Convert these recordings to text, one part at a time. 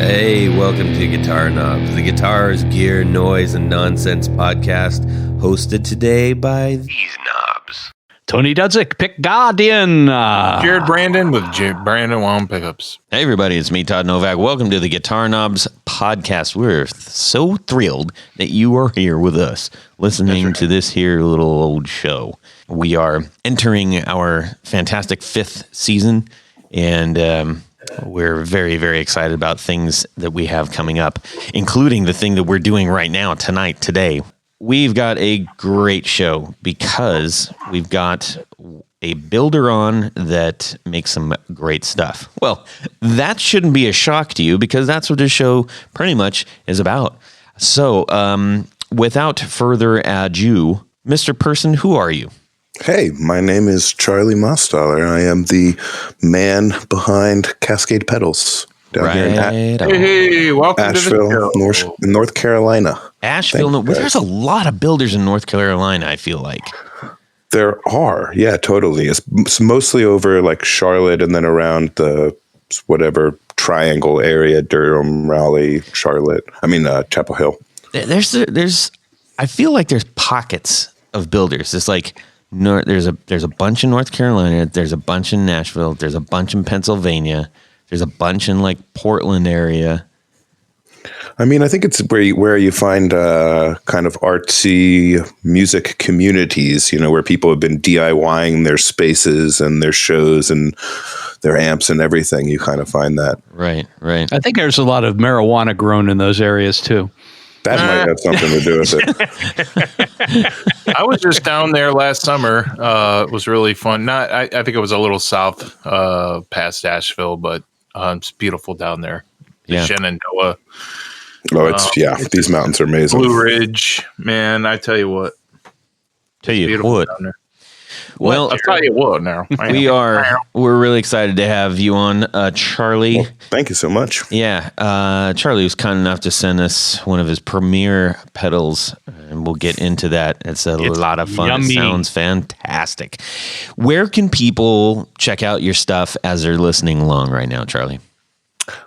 Hey, welcome to Guitar Knobs, the guitars, gear, noise, and nonsense podcast, hosted today by these knobs. Tony Dudzik, Pick Guardian. Jared Brandon with Brandon on pickups. Hey, everybody, it's me, Todd Novak. Welcome to the Guitar Knobs podcast. We're so thrilled that you are here with us, listening to this here little old show. We are entering our fantastic 5th season, and we're very, very excited about things that we have coming up, including the thing that we're doing right now, today. We've got a great show because we've got a builder on that makes some great stuff. Well, that shouldn't be a shock to you because that's what this show pretty much is about. So, without further ado, Mr. Person, who are you? Hey, my name is Charlie Mostoller. I am the man behind Cascade Pedals down here in Hey, welcome Asheville, to the show. North Carolina. Asheville. There's a lot of builders in North Carolina, I feel like. There are, yeah, totally. It's mostly over like Charlotte and then around the whatever triangle area, Durham, Raleigh, Charlotte. Chapel Hill. There's. I feel like there's pockets of builders. It's like there's a bunch in North Carolina. There's a bunch in Nashville. There's a bunch in Pennsylvania. There's a bunch in like Portland area. I think it's where you find kind of artsy music communities, where people have been DIYing their spaces and their shows and their amps and everything. You kind of find that. Right. I think there's a lot of marijuana grown in those areas too. That might have something to do with it. I was just down there last summer. It was really fun. I think it was a little south past Asheville, but it's beautiful down there. Yeah. Shenandoah. Oh, these mountains are amazing. Blue Ridge, man, I tell you what. Tell you beautiful what. down there. Well, I'll tell you what now. We're really excited to have you on, Charlie. Well, thank you so much. Yeah. Charlie was kind enough to send us one of his premier pedals, and we'll get into that. It's a lot of fun. Yummy. It sounds fantastic. Where can people check out your stuff as they're listening along right now, Charlie?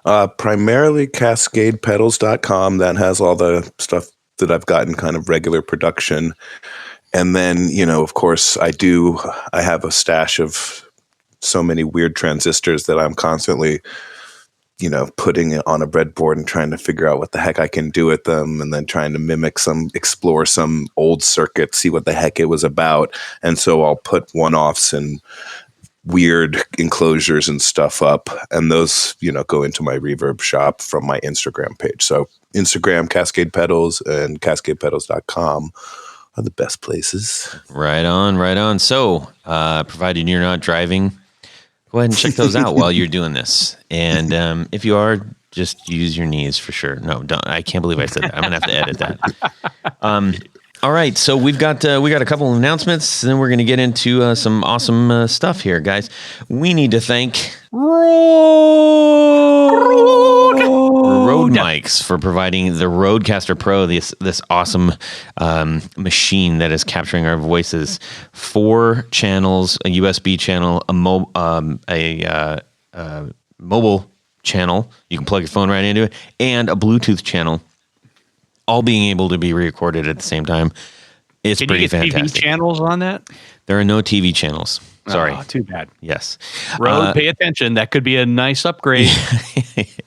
Primarily CascadePedals.com. That has all the stuff that I've gotten kind of regular production. And then, of course, I have a stash of so many weird transistors that I'm constantly, putting it on a breadboard and trying to figure out what the heck I can do with them, and then trying to explore some old circuit, see what the heck it was about. And so I'll put one-offs and weird enclosures and stuff up, and those, go into my reverb shop from my Instagram page. So Instagram, Cascade Pedals, and CascadePedals.com are the best places. Right on. So, provided you're not driving, go ahead and check those out while you're doing this. And if you are, just use your knees for sure. No, don't. I can't believe I said that. I'm gonna have to edit that. All right, so we got a couple of announcements, and then we're gonna get into some awesome stuff here, guys. We need to thank Rode Mics for providing the Rodecaster Pro, this awesome machine that is capturing our voices. 4 channels, a USB channel, a mobile channel. You can plug your phone right into it, and a Bluetooth channel, all being able to be recorded at the same time. It's Can pretty you get fantastic. TV channels on that? There are no TV channels. Sorry. Oh, too bad. Yes. Rode, pay attention. That could be a nice upgrade.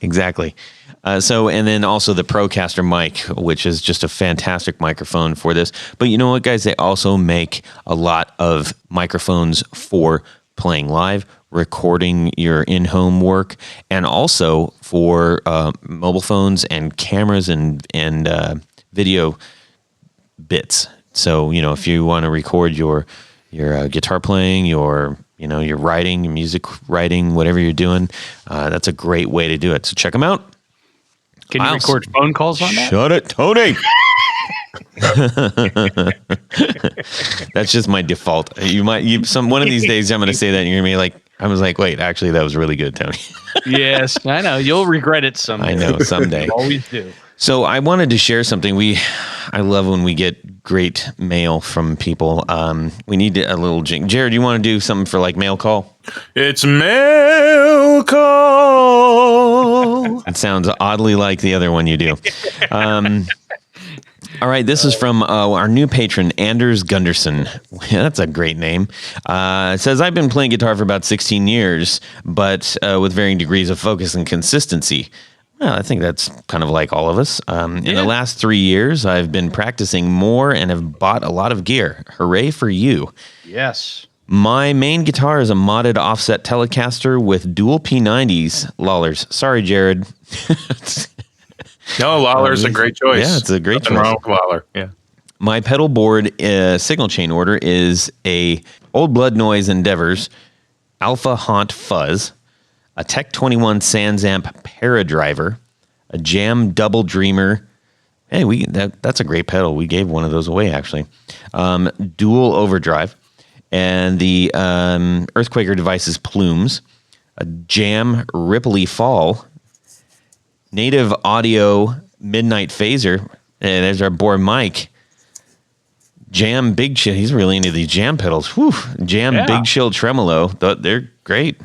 Exactly. And then also the Procaster mic, which is just a fantastic microphone for this. But you know what, guys? They also make a lot of microphones for playing live, recording your in-home work, and also for mobile phones and cameras and video bits. So, if you want to record your guitar playing, your writing, your music writing, whatever you're doing, that's a great way to do it. So check them out. Can you record phone calls on that? Shut it, Tony. That's just my default. One of these days I'm going to say that and you're going to be like, I was like, wait, actually that was really good, Tony. Yes, I know. You'll regret it someday. I know, someday. You always do. So I wanted to share something. I love when we get great mail from people. We need a little Jared, you want to do something for like mail call? It's mail call. It sounds oddly like the other one you do. All right, this is from our new patron, Anders Gunderson. That's a great name. It says, I've been playing guitar for about 16 years, but with varying degrees of focus and consistency. Well, I think that's kind of like all of us. In the last 3 years, I've been practicing more and have bought a lot of gear. Hooray for you. Yes. My main guitar is a modded offset Telecaster with dual P90s. Lollers. Sorry, Jared. No, Lawler's a great choice. Yeah, it's a great Nothing choice. wrong with Lawler. Yeah. My pedal board signal chain order is a Old Blood Noise Endeavors Alpha Haunt Fuzz, a Tech 21 Sansamp Paradriver, a Jam Double Dreamer. Hey, that's a great pedal. We gave one of those away, actually. Dual Overdrive, and the Earthquaker Devices Plumes, a Jam Ripley Fall, Native Audio Midnight Phaser, and there's our boy Mike. Jam Big Chill. He's really into these jam pedals. Whew. Jam Big Chill Tremolo. They're great.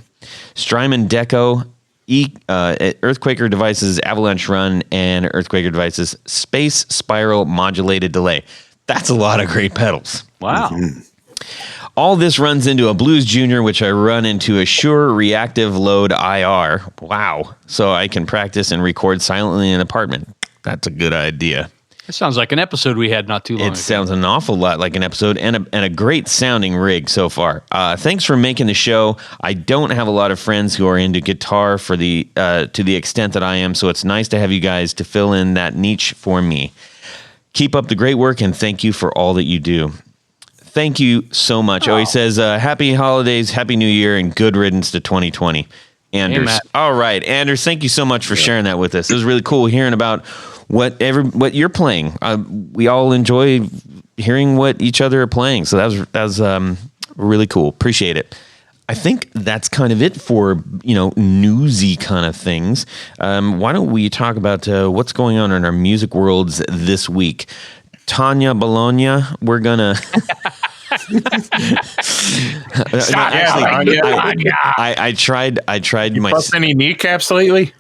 Strymon Deco, Earthquaker Devices Avalanche Run, and Earthquaker Devices Space Spiral Modulated Delay. That's a lot of great pedals. Wow. Mm-hmm. All this runs into a Blues Junior, which I run into a Shure Reactive Load IR. Wow. So I can practice and record silently in an apartment. That's a good idea. It sounds like an episode we had not too long ago. It sounds an awful lot like an episode and a great sounding rig so far. Thanks for making the show. I don't have a lot of friends who are into guitar to the extent that I am, so it's nice to have you guys to fill in that niche for me. Keep up the great work, and thank you for all that you do. Thank you so much. Oh, he says, happy holidays, happy new year, and good riddance to 2020. Anders. Hey, all right, Anders, thank you so much for sharing that with us. It was really cool hearing about what you're playing. We all enjoy hearing what each other are playing. So that was really cool. Appreciate it. I think that's kind of it for, newsy kind of things. Why don't we talk about what's going on in our music worlds this week? Tanya Bologna, we're gonna. I tried. You bust any kneecaps lately?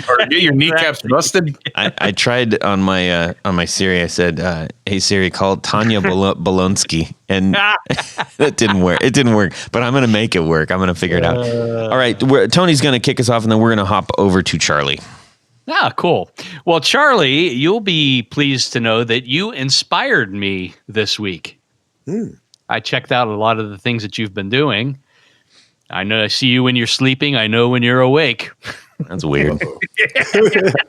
Or get your kneecaps busted? I tried on my Siri. I said, "Hey Siri, call Tanya Bolonsky," and that didn't work. It didn't work, but I'm gonna make it work. I'm gonna figure it out. All right, Tony's gonna kick us off, and then we're gonna hop over to Charlie. Ah, cool. Well, Charlie, you'll be pleased to know that you inspired me this week. I checked out a lot of the things that you've been doing. I know I see you when you're sleeping. I know when you're awake. That's weird.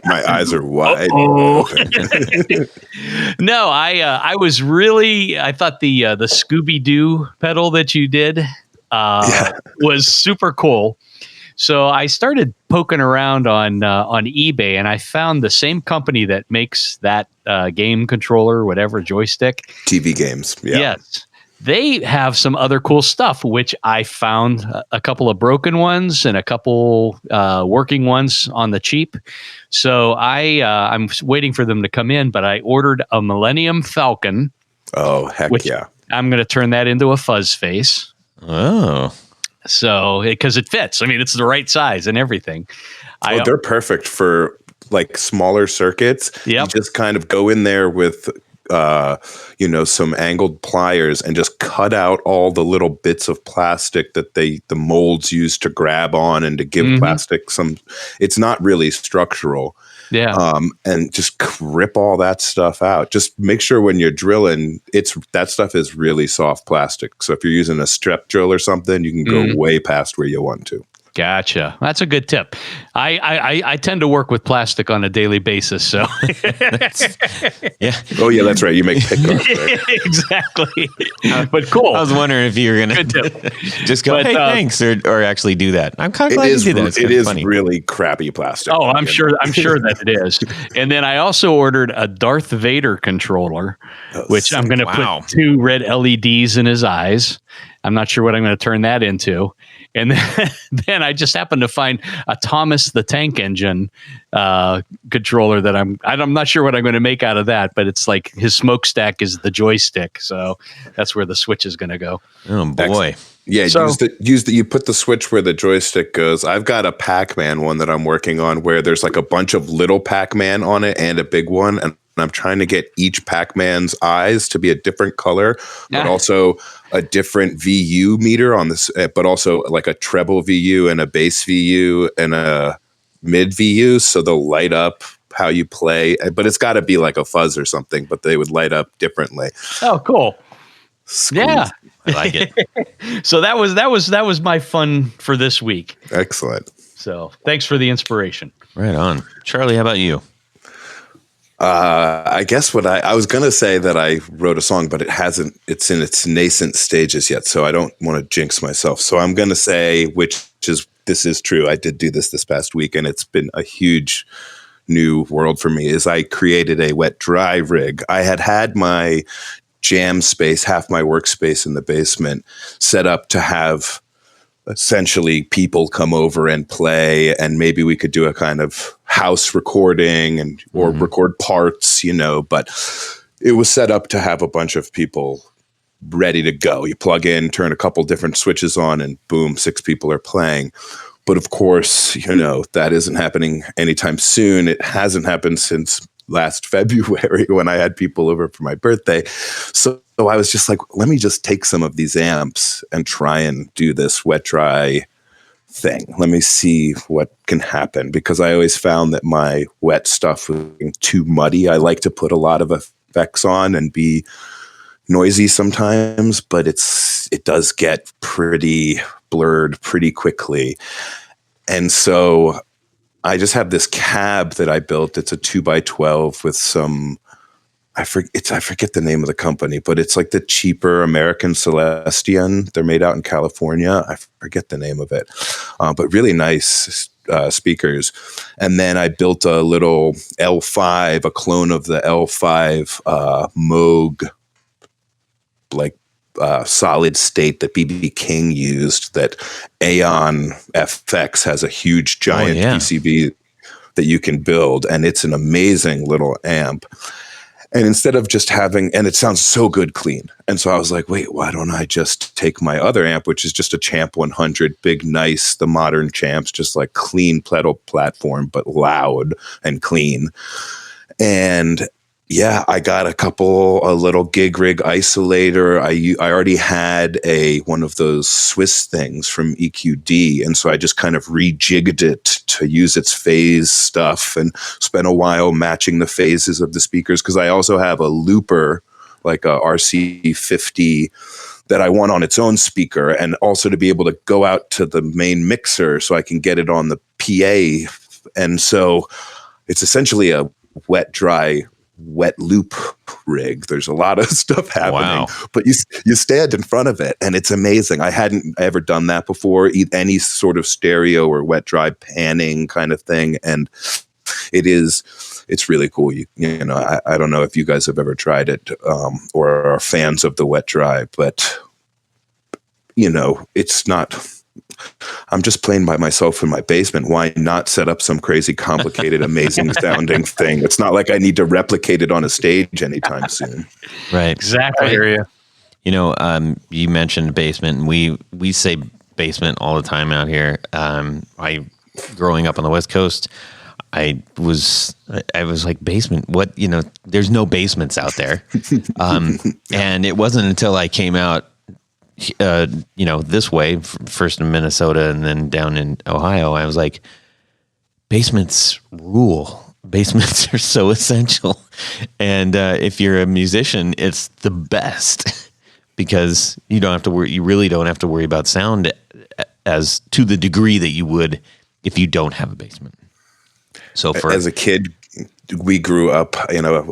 My eyes are wide open. No, I was really, I thought the Scooby-Doo pedal that you did was super cool. So I started poking around on eBay, and I found the same company that makes that game controller, whatever, joystick. TV games. Yeah. Yes. They have some other cool stuff, which I found a couple of broken ones and a couple working ones on the cheap. So I'm waiting for them to come in, but I ordered a Millennium Falcon. Oh, heck yeah. I'm going to turn that into a fuzz face. Oh. So, because it fits. I mean, it's the right size and everything. They're perfect for like smaller circuits. Yep. You just kind of go in there with, some angled pliers and just cut out all the little bits of plastic that the molds use to grab on and to give plastic some. It's not really structural. Yeah. And just rip all that stuff out. Just make sure when you're drilling, that stuff is really soft plastic. So if you're using a strep drill or something, you can go way past where you want to. Gotcha. That's a good tip. I tend to work with plastic on a daily basis, so Yeah. Oh yeah, that's right. You make pickups. Right? Exactly. But cool. I was wondering if you were gonna just go, "Hey, thanks," or actually do that. I'm kind of glad you did that. It is funny. really crappy plastic. Oh, I'm sure that it is. And then I also ordered a Darth Vader controller, which I'm going to put 2 red LEDs in his eyes. I'm not sure what I'm going to turn that into. And then I just happened to find a Thomas the Tank Engine controller that I'm not sure what I'm going to make out of that, but it's like his smokestack is the joystick, so that's where the switch is going to go. Oh boy. Yeah, So- you put the switch where the joystick goes. I've got a Pac-Man one that I'm working on where there's like a bunch of little Pac-Man on it and a big one, and I'm trying to get each Pac-Man's eyes to be a different color, but also a different VU meter on this, but also like a treble VU and a bass VU and a mid VU, so they'll light up how you play. But it's got to be like a fuzz or something, but they would light up differently. Oh, cool. Squeeze. Yeah. I like it. So that was my fun for this week. Excellent. So thanks for the inspiration. Right on. Charlie, how about you? I guess what I was going to say that I wrote a song, but it's in its nascent stages yet. So I don't want to jinx myself. So I'm going to say, this is true. I did do this past week, and it's been a huge new world for me, is I created a wet dry rig. I had my jam space, half my workspace in the basement, set up to have essentially people come over and play, and maybe we could do a kind of house recording or record parts, but it was set up to have a bunch of people ready to go. You plug in, turn a couple different switches on, and boom, 6 people are playing. But of course, that isn't happening anytime soon. It hasn't happened since last February when I had people over for my birthday. So I was just like, let me just take some of these amps and try and do this wet dry thing. Let me see what can happen, because I always found that my wet stuff was too muddy. I like to put a lot of effects on and be noisy sometimes, but it does get pretty blurred pretty quickly. And so I just have this cab that I built. It's a 2x12 with some, I forget the name of the company, but it's like the cheaper American Celestion. They're made out in California. I forget the name of it, but really nice speakers. And then I built a little L5, a clone of the L5 Moog, like solid state that BB King used, that Aeon FX has a huge giant PCB that you can build, and it's an amazing little amp. And instead of just having, and it sounds so good clean. And so I was like, wait, why don't I just take my other amp, which is just a Champ 100, big, nice, the modern Champs, just like clean pedal platform, but loud and clean. And yeah, I got a little gig rig isolator. I already had one of those Swiss things from EQD. And so I just kind of rejigged it to use its phase stuff and spent a while matching the phases of the speakers. Cause I also have a looper, like a RC50 that I want on its own speaker, and also to be able to go out to the main mixer so I can get it on the PA. And so it's essentially a wet loop rig. There's a lot of stuff happening, but you stand in front of it and it's amazing. I hadn't ever done that before, any sort of stereo or wet dry panning kind of thing. And it's really cool. I don't know if you guys have ever tried it or are fans of the wet dry, but it's not, I'm just playing by myself in my basement. Why not set up some crazy, complicated, amazing sounding thing? It's not like I need to replicate it on a stage anytime soon. Right. Exactly. You mentioned basement, and we say basement all the time out here. Growing up on the West Coast, I was like, basement, what, there's no basements out there. And it wasn't until I came out this way, first in Minnesota and then down in Ohio, I was like, basements rule. Basements are so essential. And if you're a musician, it's the best because you don't have to worry. You really don't have to worry about sound as to the degree that you would if you don't have a basement. So as a kid, we grew up,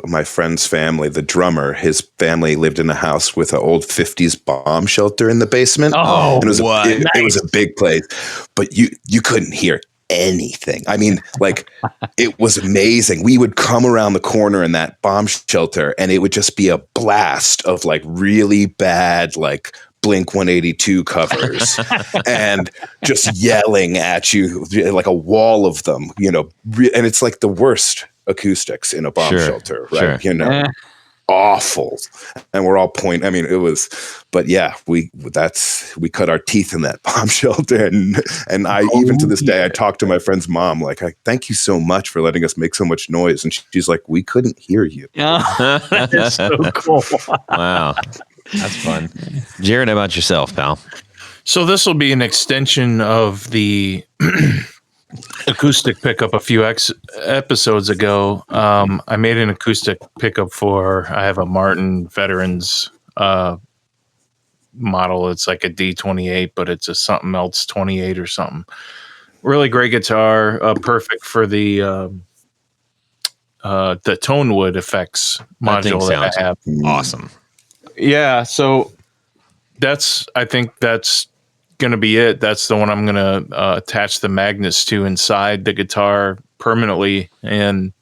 my friend's family, the drummer, his family lived in a house with an old 50s bomb shelter in the basement. Oh, and it was a big place, but you couldn't hear anything. I mean, like, it was amazing. We would come around the corner in that bomb shelter and it would just be a blast of like really bad, like Blink 182 covers and just yelling at you like a wall of them, and it's like the worst acoustics in a bomb shelter, right? Sure. Awful. And we're all pointing. I mean, it was, but yeah, we cut our teeth in that bomb shelter. And I, even to this day, I talk to my friend's mom, like, I thank you so much for letting us make so much noise. And she's like, we couldn't hear you. That is so cool. Wow. That's fun. Jared, how about yourself, pal? So this will be an extension of the acoustic pickup a few episodes ago. I made an acoustic pickup I have a Martin Veterans model. It's like a D28, but it's a something else 28 or something. Really great guitar, perfect for the tone wood effects module that I have. Awesome. Yeah, so I think that's going to be it. That's the one I'm going to attach the magnets to inside the guitar permanently and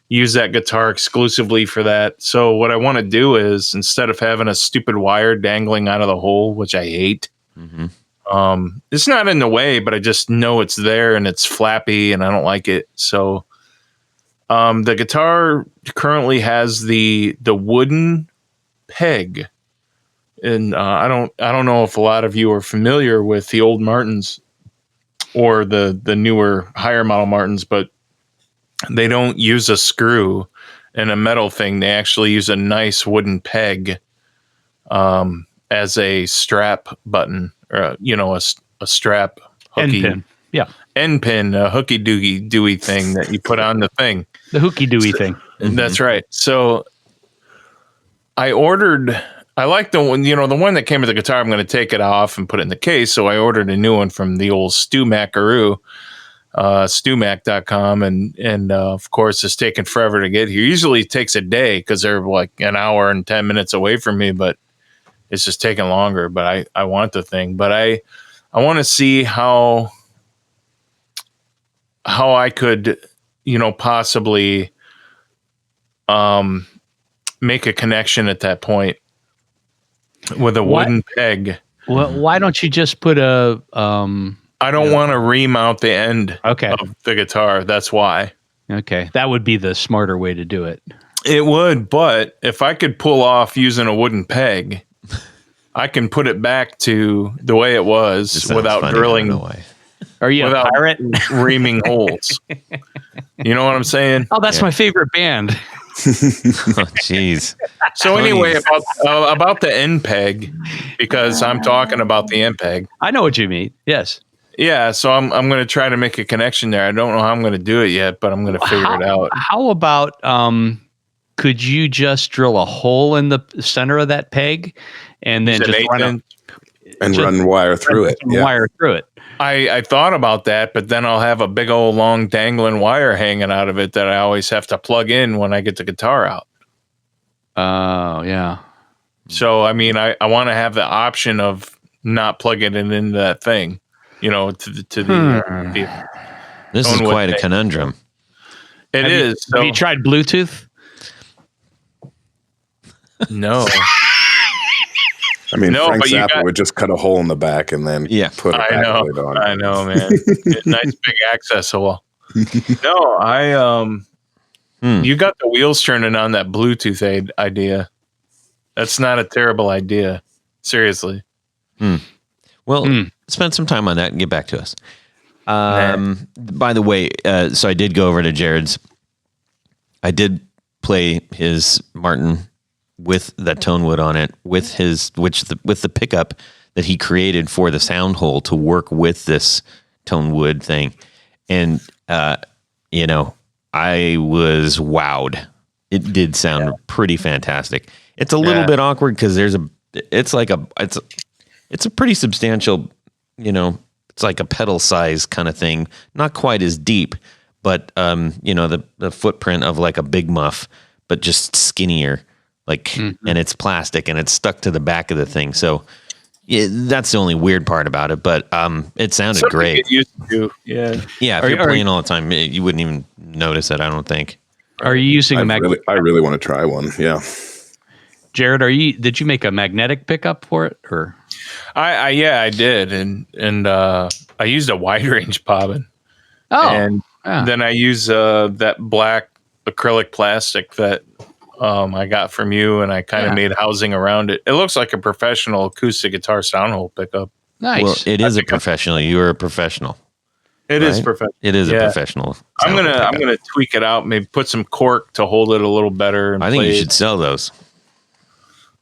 use that guitar exclusively for that. So what I want to do is, instead of having a stupid wire dangling out of the hole, which I hate, it's not in the way, but I just know it's there and it's flappy and I don't like it. So the guitar currently has the wooden peg. And I don't know if a lot of you are familiar with the old Martins or the newer higher model Martins, but they don't use a screw and a metal thing. They actually use a nice wooden peg as a strap button, or a strap hooky End pin. Yeah. End pin, a hooky dooey thing that you put on the thing. The hooky dooey thing. That's right. So I like the one, the one that came with the guitar. I'm going to take it off and put it in the case. So I ordered a new one from the old Stu Mackaroo, stumac.com. And of course, it's taken forever to get here. Usually it takes a day because they're like an hour and 10 minutes away from me, but it's just taking longer. But I want the thing. But I want to see how I could, possibly make a connection at that point with a wooden peg. Well, why don't you just put a I don't want to remount the end of the guitar. That's why. Okay. That would be the smarter way to do it. It would, but if I could pull off using a wooden peg, I can put it back to the way it was without drilling. Are you a pirate? Reaming holes. You know what I'm saying? Oh, that's my favorite band. Jeez. So anyway, about the end peg, because I'm talking about the end peg. I know what you mean. Yes. Yeah. So I'm going to try to make a connection there. I don't know how I'm going to do it yet, but I'm going to figure it out. How about could you just drill a hole in the center of that peg and then just run wire through it? Wire through it. I thought about that, but then I'll have a big old long dangling wire hanging out of it that I always have to plug in when I get the guitar out. Oh, yeah. So, I mean, I want to have the option of not plugging it into that thing, to the This is quite a conundrum. It is. Have you tried Bluetooth? No. I mean, Frank Zappa would just cut a hole in the back and then put a backplate on. I know, man. Nice big access hole. No, you got the wheels turning on that Bluetooth idea. That's not a terrible idea. Seriously. Well, spend some time on that and get back to us. By the way, so I did go over to Jared's. I did play his Martin with that tone wood on it, with the pickup that he created for the sound hole to work with this tone wood thing. And, I was wowed. It did sound pretty fantastic. It's a little bit awkward because it's a pretty substantial, it's like a pedal size kind of thing. Not quite as deep, but, the footprint of like a big muff, but just skinnier. And it's plastic and it's stuck to the back of the thing. So that's the only weird part about it, but it sounded great. Get used to. Yeah. Yeah. If you're playing all the time, you wouldn't even notice it, I don't think. Are you using a magnetic? I really want to try one. Yeah. Jared, did you make a magnetic pickup for it or? I did, and I used a wide range bobbin. Oh, and then I use that black acrylic plastic that I got from you, and I kind of made housing around it. It looks like a professional acoustic guitar sound hole pickup. nice. Well, it is a professional. You are a professional. It is professional. It is a professional. I'm gonna tweak it out. Maybe put some cork to hold it a little better. And I think you should sell those.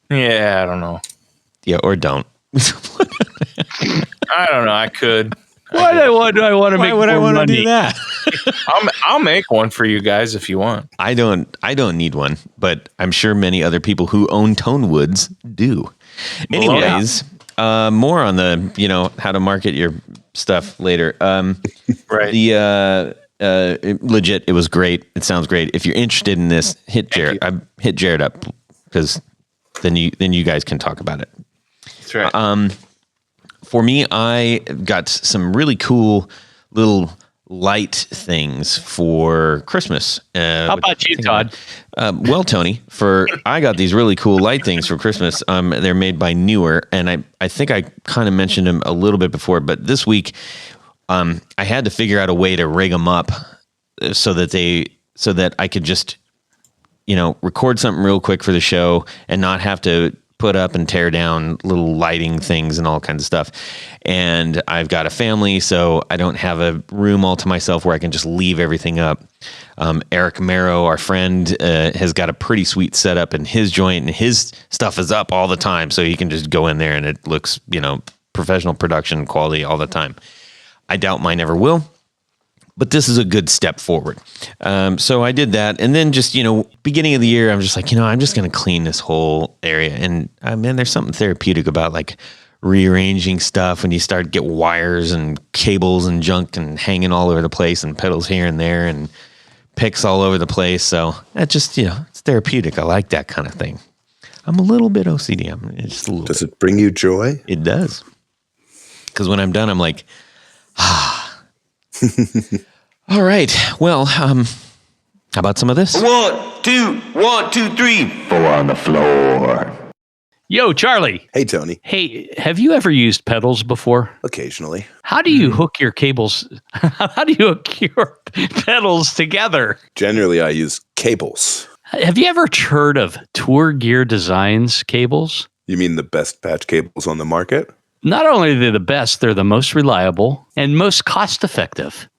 Yeah, I don't know. Yeah, or don't. I don't know. I could. Why do I want to make Why would I want to do that? I'll make one for you guys if you want. I don't need one, but I'm sure many other people who own tone woods do. Anyways, more on the how to market your stuff later. Right. The legit, it was great. It sounds great. If you're interested in this, hit Jared. I hit Jared up because then you guys can talk about it. That's right. For me, I got some really cool little light things for Christmas. How about you, Todd? Well, Tony, I got these really cool light things for Christmas. They're made by Newer, and I think I kind of mentioned them a little bit before, but this week I had to figure out a way to rig them up so that I could just record something real quick for the show and not have to put up and tear down little lighting things and all kinds of stuff. And I've got a family, so I don't have a room all to myself where I can just leave everything up. Eric Marrow, our friend, has got a pretty sweet setup in his joint, and his stuff is up all the time, so you can just go in there and it looks, professional production quality all the time. I doubt mine ever will, but this is a good step forward. So I did that. And then just, beginning of the year, I'm just like, I'm just going to clean this whole area. And man, there's something therapeutic about like rearranging stuff when you start to get wires and cables and junk and hanging all over the place and pedals here and there and picks all over the place. So that just, it's therapeutic. I like that kind of thing. I'm a little bit OCD. Just a little Does it bring you joy? It does. Because when I'm done, I'm like, all right. Well, how about some of this? 1, 2, 3, 4 on the floor. Yo, Charlie. Hey, Tony. Hey, have you ever used pedals before? Occasionally. How do you hook your cables? How do you hook your pedals together? Generally, I use cables. Have you ever heard of Tour Gear Designs cables? You mean the best patch cables on the market? Not only are they the best, they're the most reliable and most cost-effective.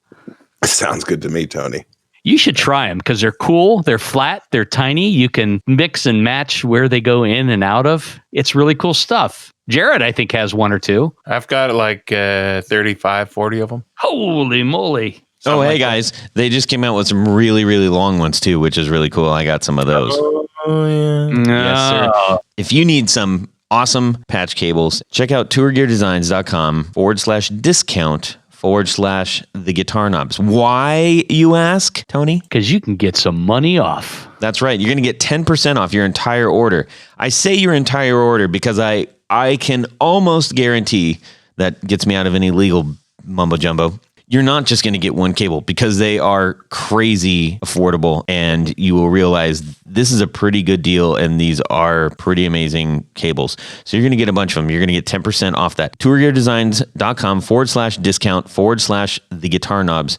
Sounds good to me, Tony. You should try them because they're cool, they're flat, they're tiny. You can mix and match where they go in and out of. It's really cool stuff. Jared, I think, has one or two. I've got like 35, 40 of them. Holy moly. Oh, hey, guys. They just came out with some really, really long ones, too, which is really cool. I got some of those. Oh, yeah. Yes, sir. If you need some awesome patch cables, check out tourgearddesigns.com/discount/the guitar knobs. Why, you ask, Tony? Because you can get some money off. That's right. You're going to get 10% off your entire order. I say your entire order because I can almost guarantee that gets me out of any legal mumbo jumbo. You're not just going to get one cable because they are crazy affordable, and you will realize this is a pretty good deal, and these are pretty amazing cables. So you're going to get a bunch of them. You're going to get 10% off that. tourgeardesigns.com/discount/the guitar knobs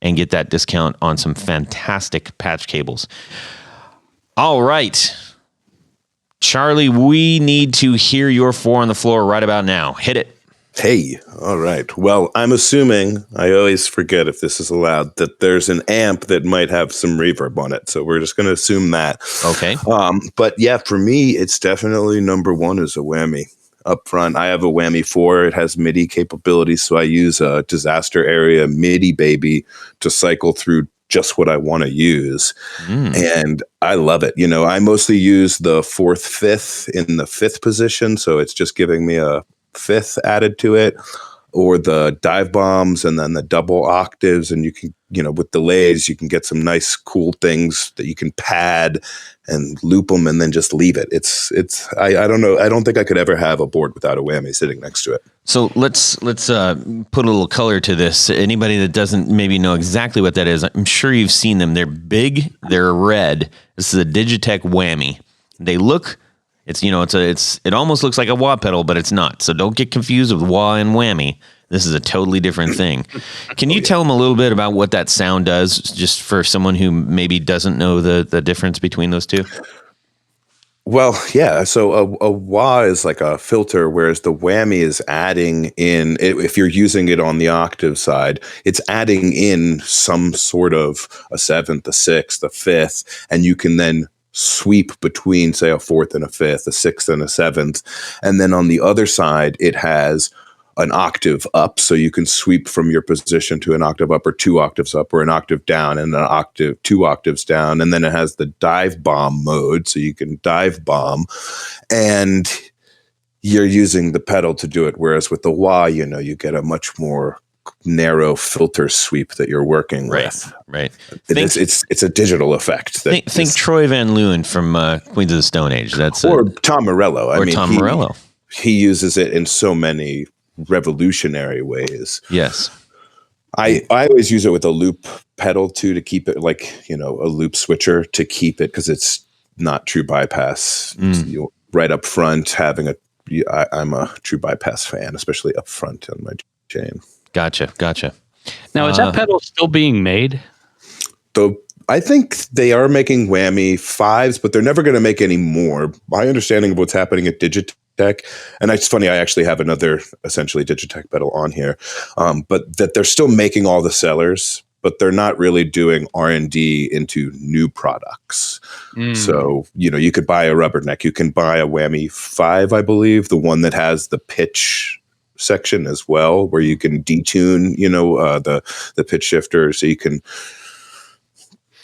and get that discount on some fantastic patch cables. All right. Charlie, we need to hear your 4 on the floor right about now. Hit it. Hey, all right. Well, I'm assuming, I always forget if this is allowed, that there's an amp that might have some reverb on it. So we're just going to assume that. Okay. But yeah, for me, it's definitely number one is a whammy. Up front, I have a whammy 4. It has MIDI capabilities, so I use a disaster area MIDI baby to cycle through just what I want to use. And I love it. I mostly use the 4th, 5th in the 5th position, so it's just giving me a 5th added to it, or the dive bombs and then the double octaves, and you can, with delays, you can get some nice cool things that you can pad and loop them and then just leave it. I don't know. I don't think I could ever have a board without a whammy sitting next to it. So let's put a little color to this. Anybody that doesn't maybe know exactly what that is, I'm sure you've seen them. They're big, they're red. This is a Digitech whammy. They look it almost looks like a wah pedal, but it's not. So don't get confused with wah and whammy. This is a totally different thing. Can you tell them a little bit about what that sound does, just for someone who maybe doesn't know the difference between those two? Well, yeah. So a wah is like a filter, whereas the whammy is adding in, if you're using it on the octave side, it's adding in some sort of a seventh, a sixth, a fifth, and you can then sweep between, say, a fourth and a fifth, a sixth and a seventh. And then on the other side, it has an octave up, so you can sweep from your position to an octave up, or 2 octaves up, or an octave down, and an octave, 2 octaves down. And then it has the dive bomb mode, so you can dive bomb, and you're using the pedal to do it. Whereas with the wah, you get a much more narrow filter sweep that you're working with. Right. It's a digital effect. Think Troy Van Leeuwen from Queens of the Stone Age. Or Tom Morello. Tom Morello. He uses it in so many revolutionary ways. Yes. I always use it with a loop pedal too, to keep it like, a loop switcher to keep it, because it's not true bypass. Right up front, I'm a true bypass fan, especially up front on my chain. Gotcha. Now, is that pedal still being made? I think they are making whammy 5s, but they're never going to make any more. My understanding of what's happening at Digitech, and it's funny, I actually have another essentially Digitech pedal on here, but that they're still making all the sellers, but they're not really doing R&D into new products. So, you could buy a Rubberneck, you can buy a whammy 5, I believe, the one that has the pitch section as well, where you can detune, the pitch shifter, so you can.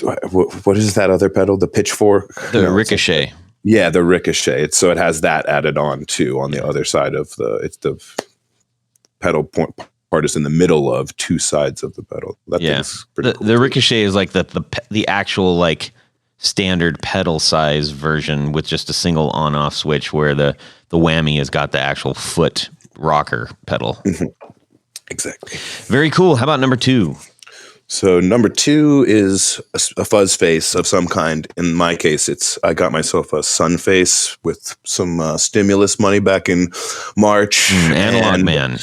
What is that other pedal? The pitchfork? The Ricochet. Yeah, the Ricochet. So it has that added on too on the other side of the pedal part is in the middle of 2 sides of the pedal. Thing's pretty cool. The Ricochet is like the actual like standard pedal size version with just a single on-off switch, where the whammy has got the actual foot rocker pedal. Exactly. Very cool. How about number 2? So number 2 is a fuzz face of some kind. In my case, I got myself a Sun face with some stimulus money back in March. Analog Man,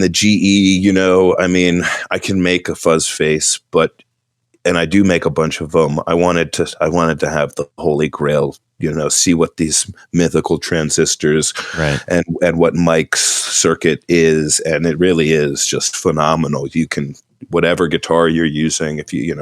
the GE. I can make a fuzz face, and I do make a bunch of them. I wanted to have the holy grail. See what these mythical transistors and what Mike's circuit is, and it really is just phenomenal. You can. Whatever guitar you're using, if you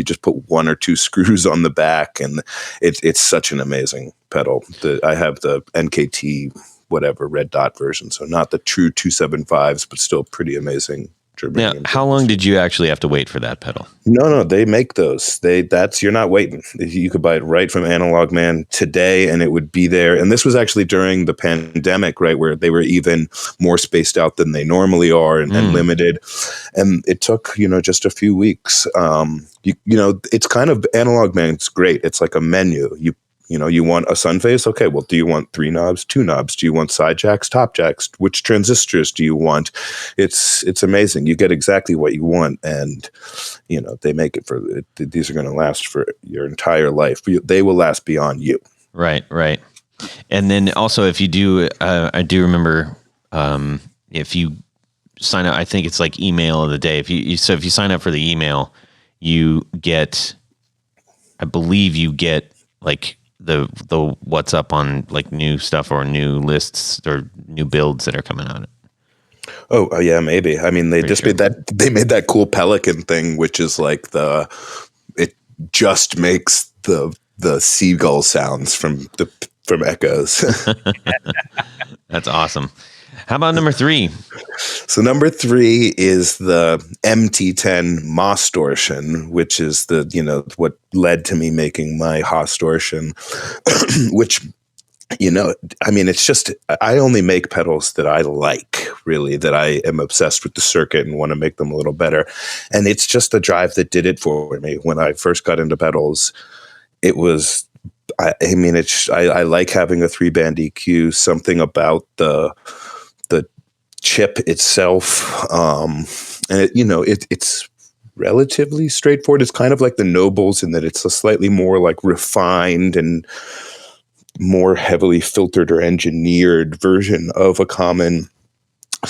just put 1 or 2 screws on the back, and it's such an amazing pedal. I have the NKT red dot version, so not the true 275s, but still pretty amazing. Now, how long did you actually have to wait for that pedal? No, they make those. You're not waiting. You could buy it right from Analog Man today, and it would be there. And this was actually during the pandemic, right, where they were even more spaced out than they normally are, and limited. And it took, just a few weeks. It's kind of Analog Man. It's great. It's like a menu. You want a sun face? Okay, well, do you want 3 knobs, 2 knobs? Do you want side jacks, top jacks? Which transistors do you want? It's amazing. You get exactly what you want, and they make it for. These are going to last for your entire life. They will last beyond you. Right. And then also, if you do, I do remember if you sign up, I think it's like email of the day. If you sign up for the email, you get, I believe you get like the what's up on like new stuff or new lists or new builds that are coming out. Oh yeah, maybe. They made that cool Pelican thing, which is like it just makes the seagull sounds from Echoes. That's awesome. How about number 3? So number 3 is the MT10 Mostoration, which is what led to me making my Hosstortion, which, it's just, I only make pedals that I like, really, that I am obsessed with the circuit and want to make them a little better. And it's just the drive that did it for me. When I first got into pedals, it was, I like having a 3-band EQ, something about the chip itself, and it's relatively straightforward. It's kind of like the Nobles in that it's a slightly more like refined and more heavily filtered or engineered version of a common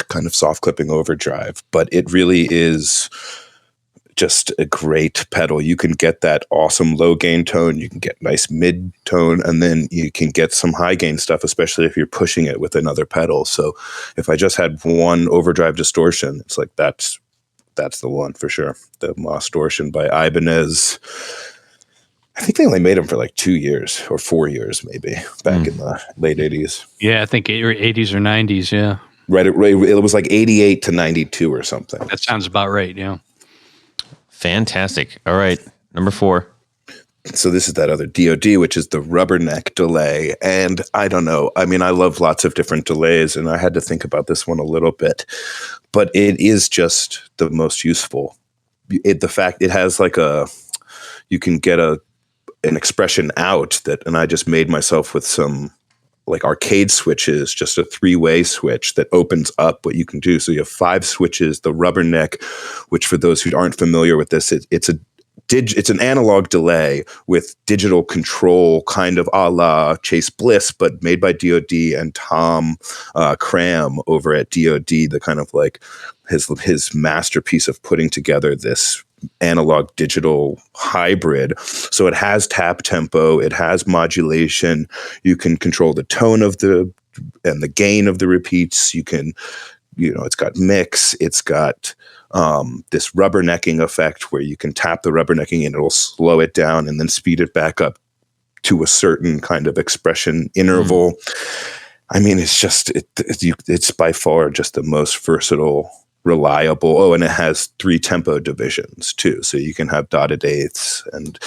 kind of soft clipping overdrive, but it really is just a great pedal. You can get that awesome low gain tone, you can get nice mid tone, and then you can get some high gain stuff, especially if you're pushing it with another pedal. So if I just had one overdrive distortion, it's like that's the one for sure. The Hosstortion by Ibanez. I think they only made them for like 2 years or 4 years, maybe back in the late 80s. Yeah, I think 80s or 90s. Yeah. Right. It was like 88 to 92 or something. That sounds about right. Yeah. Fantastic. All right. Number 4. So this is that other DOD, which is the rubberneck delay. And I don't know. I mean, I love lots of different delays, and I had to think about this one a little bit. But it is just the most useful. The fact it has like you can get an expression out that, and I just made myself with some like arcade switches, just a 3-way switch that opens up what you can do. So you have 5 switches, the rubberneck, which for those who aren't familiar with this, it's an analog delay with digital control, kind of a la Chase Bliss, but made by DoD and Tom Cram over at DoD, the kind of like his masterpiece of putting together this analog digital hybrid. So it has tap tempo, it has modulation, you can control the tone of and the gain of the repeats, you can, it's got mix, it's got this rubbernecking effect where you can tap the rubbernecking and it'll slow it down and then speed it back up to a certain kind of expression interval. I mean, it's by far just the most versatile, reliable. Oh, and it has 3 tempo divisions too. So you can have dotted eighths, and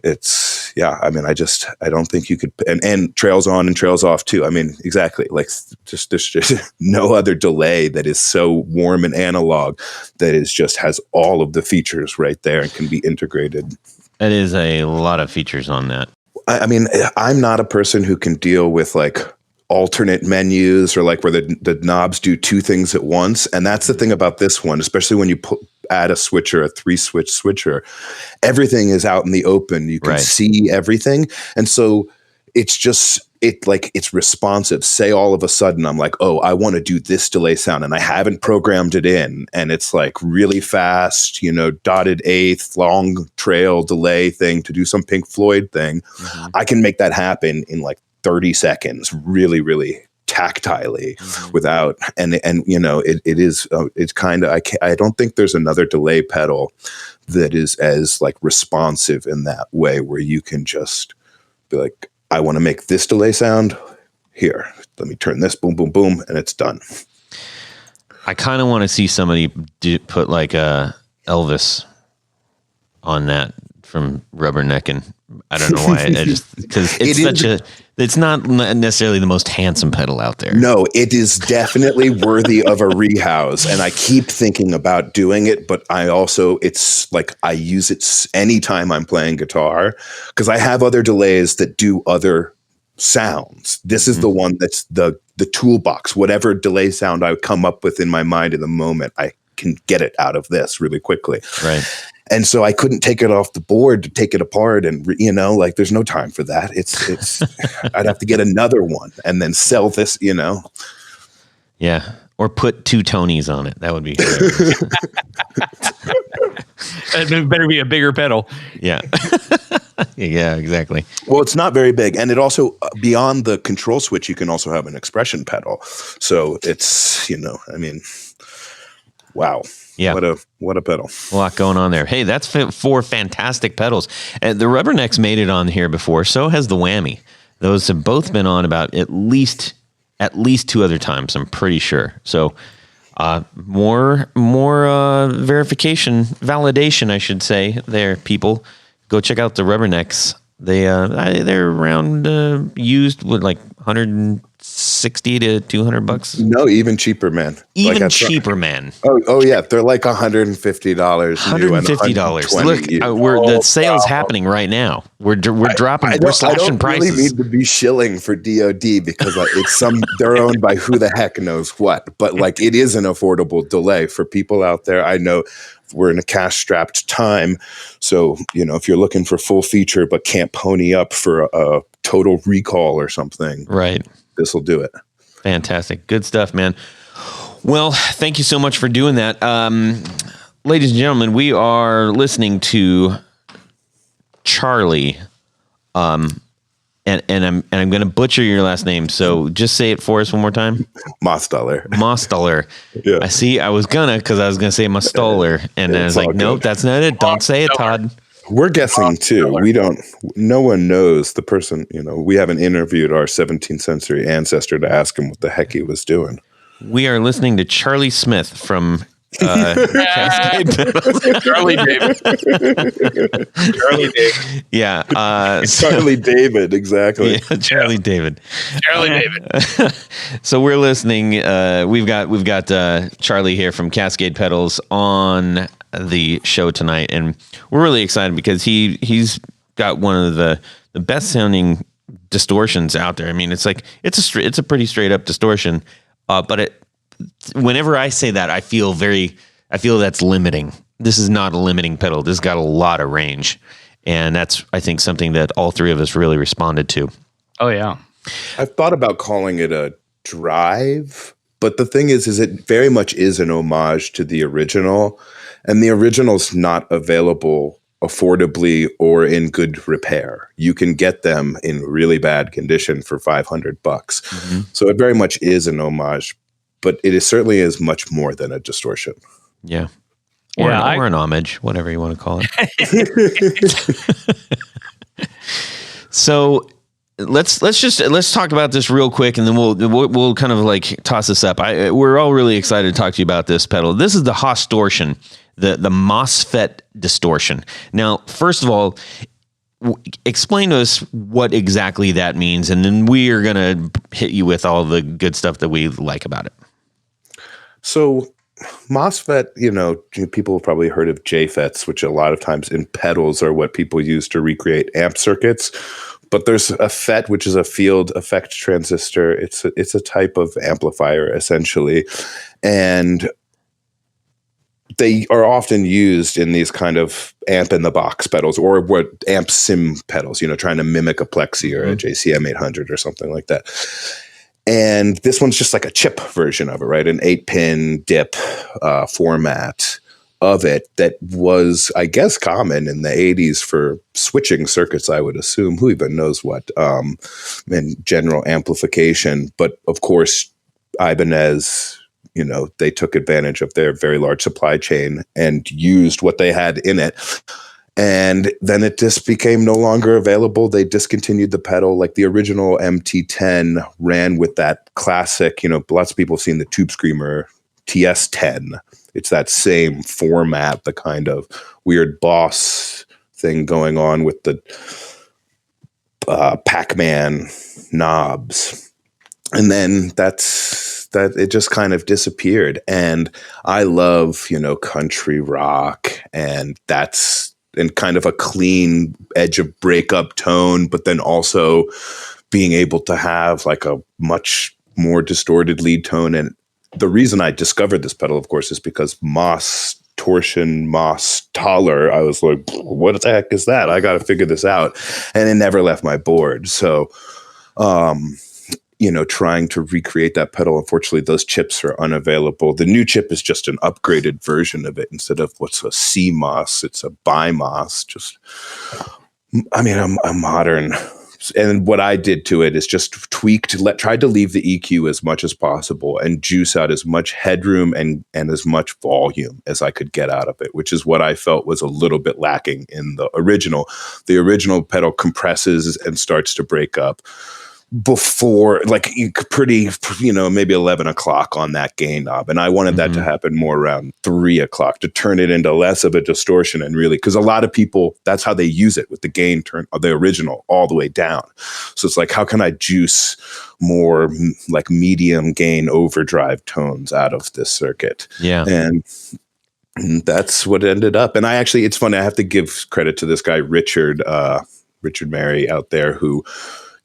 I mean, I don't think you could, and trails on and trails off too. I mean, exactly. Like there's just no other delay that is so warm and analog that has all of the features right there and can be integrated. That is a lot of features on that. I mean, I'm not a person who can deal with like alternate menus or like where the knobs do 2 things at once. And that's the thing about this one, especially when you add a switcher, a 3-switch switcher, everything is out in the open. You can see everything. And so it's responsive. Say all of a sudden I'm like, oh, I want to do this delay sound and I haven't programmed it in. And it's like really fast, dotted eighth, long trail delay thing to do some Pink Floyd thing. Mm-hmm. I can make that happen in like 30 seconds, really, really tactilely without, and it's kind of, I don't think there's another delay pedal that is as like responsive in that way where you can just be like, I want to make this delay sound here. Let me turn this, boom, boom, boom, and it's done. I kind of want to see somebody put like a Elvis on that from rubbernecking. I don't know why. Because it's not necessarily the most handsome pedal out there. No, it is definitely worthy of a rehouse. And I keep thinking about doing it, but it's like I use it anytime I'm playing guitar because I have other delays that do other sounds. This is the one that's the toolbox. Whatever delay sound I come up with in my mind in the moment, I can get it out of this really quickly. Right. And so I couldn't take it off the board to take it apart and, like there's no time for that. It's I'd have to get another one and then sell this, Yeah. Or put 2 Tonys on it. That would be It better be a bigger pedal. Yeah. Yeah, exactly. Well, it's not very big. And it also, beyond the control switch, you can also have an expression pedal. So it's, wow. Yeah. What a pedal. A lot going on there. Hey, that's 4 fantastic pedals. And the Rubberneck's made it on here before. So has the Whammy. Those have both been on about at least 2 other times, I'm pretty sure. So more validation, I should say, there, people. Go check out the Rubbernecks. They're around used with like $160 to $200. No, even cheaper, man. Even cheaper, man. Oh yeah, they're like $150. $150. Look, the sale's happening right now. We're dropping. We're slashing prices. I don't really need to be shilling for DoD because it's they're owned by who the heck knows what. But like, it is an affordable delay for people out there. I know. We're in a cash-strapped time, so if you're looking for full feature but can't pony up for a Total Recall or something. Right. This will do it. Fantastic. Good stuff, man. Well, thank you so much for doing that. Ladies and gentlemen, we are listening to Charlie. And I'm going to butcher your last name, so just say it for us one more time. Mostoller. Yeah. I was gonna say Mostoller, and I was like, nope, that's not it. Don't say it, Todd. We're guessing too. No one knows the person, we haven't interviewed our 17th century ancestor to ask him what the heck he was doing. We are listening to Charlie Smith from Cascade Pedals. Charlie David. Charlie David. Yeah. Charlie David, exactly. Yeah, Charlie David. Charlie David. So we're listening. We've got Charlie here from Cascade Pedals on the show tonight, and we're really excited because he's got one of the best sounding distortions out there. I mean, it's a pretty straight up distortion, but whenever I say that, I feel that's limiting. This is not a limiting pedal. This has got a lot of range. And that's, I think, something that all three of us really responded to. Oh, yeah. I've thought about calling it a drive, but the thing is it very much is an homage to the original. And the original's not available affordably or in good repair. You can get them in really bad condition for $500. Mm-hmm. So it very much is an homage. But it certainly is much more than a distortion. Yeah. Or an homage, whatever you want to call it. So let's talk about this real quick, and then we'll kind of like toss this up. We're all really excited to talk to you about this pedal. This is the Hosstortion, the MOSFET distortion. Now, first of all, explain to us what exactly that means, and then we are going to hit you with all the good stuff that we like about it. So MOSFET, people have probably heard of JFETs, which a lot of times in pedals are what people use to recreate amp circuits. But there's a FET, which is a field effect transistor. It's a type of amplifier, essentially. And they are often used in these kind of amp-in-the-box pedals, or what amp sim pedals, trying to mimic a Plexi or a JCM 800 or something like that. And this one's just like a chip version of it, right? An 8-pin dip format of it that was, I guess, common in the 80s for switching circuits, I would assume. Who even knows what? And general amplification. But, of course, Ibanez, they took advantage of their very large supply chain and used what they had in it. And then it just became no longer available. They discontinued the pedal. Like the original MT10 ran with that classic, lots of people have seen the Tube Screamer TS10. It's that same format, the kind of weird boss thing going on with the Pac-Man knobs. And then that it just kind of disappeared. And I love, country rock, and that's in kind of a clean edge of breakup tone, but then also being able to have like a much more distorted lead tone. And the reason I discovered this pedal, of course, is because Mostoller, I was like, what the heck is that? I got to figure this out. And it never left my board. So, trying to recreate that pedal, unfortunately, those chips are unavailable. The new chip is just an upgraded version of it. Instead of what's a CMOS, it's a BiMOS. A modern. And what I did to it is just tried to leave the EQ as much as possible and juice out as much headroom and as much volume as I could get out of it, which is what I felt was a little bit lacking in the original. The original pedal compresses and starts to break up before, like, pretty, maybe 11 o'clock on that gain knob. And I wanted that to happen more around 3 o'clock to turn it into less of a distortion. And really, because a lot of people, that's how they use it, with the gain turn the original all the way down. So it's like, how can I juice more like medium gain overdrive tones out of this circuit? Yeah. And that's what ended up. And it's funny, I have to give credit to this guy, Richard Mary out there, who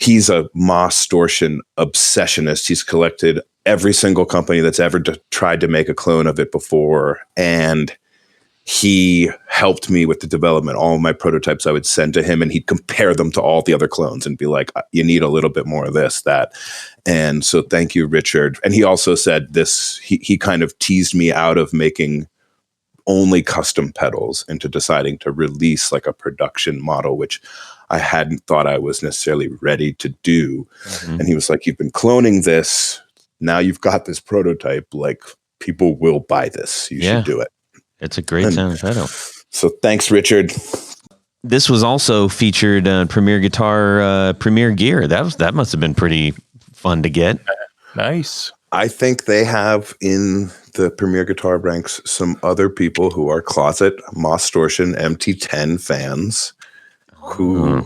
he's a Hosstortion obsessionist. He's collected every single company that's ever tried to make a clone of it before. And he helped me with the development. All of my prototypes I would send to him, and he'd compare them to all the other clones and be like, you need a little bit more of this, that. And so thank you, Richard. And he also said this, he kind of teased me out of making only custom pedals into deciding to release like a production model, which I hadn't thought I was necessarily ready to do. And he was like, you've been cloning this. Now you've got this prototype. Like, people will buy this. You should do it. It's a great sound pedal. So thanks, Richard. This was also featured on Premier Guitar Premier Gear. That must have been pretty fun to get. Nice. I think they have in the Premier Guitar ranks some other people who are closet Hosstortion MT10 fans who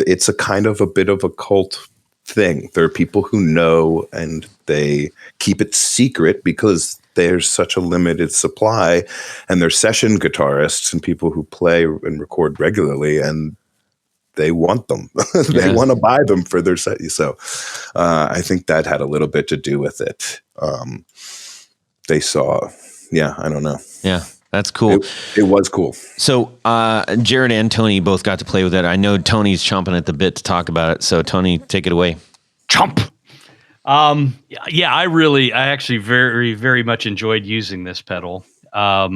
it's a kind of a bit of a cult thing. There are people who know and they keep it secret because there's such a limited supply, and they're session guitarists and people who play and record regularly, and they want them. They want to buy them for their set. So I think that had a little bit to do with it. They saw, I don't know. Yeah, that's cool. It was cool. So Jared and Tony both got to play with it. I know Tony's chomping at the bit to talk about it. So Tony, take it away. Chomp. I actually very, very much enjoyed using this pedal. I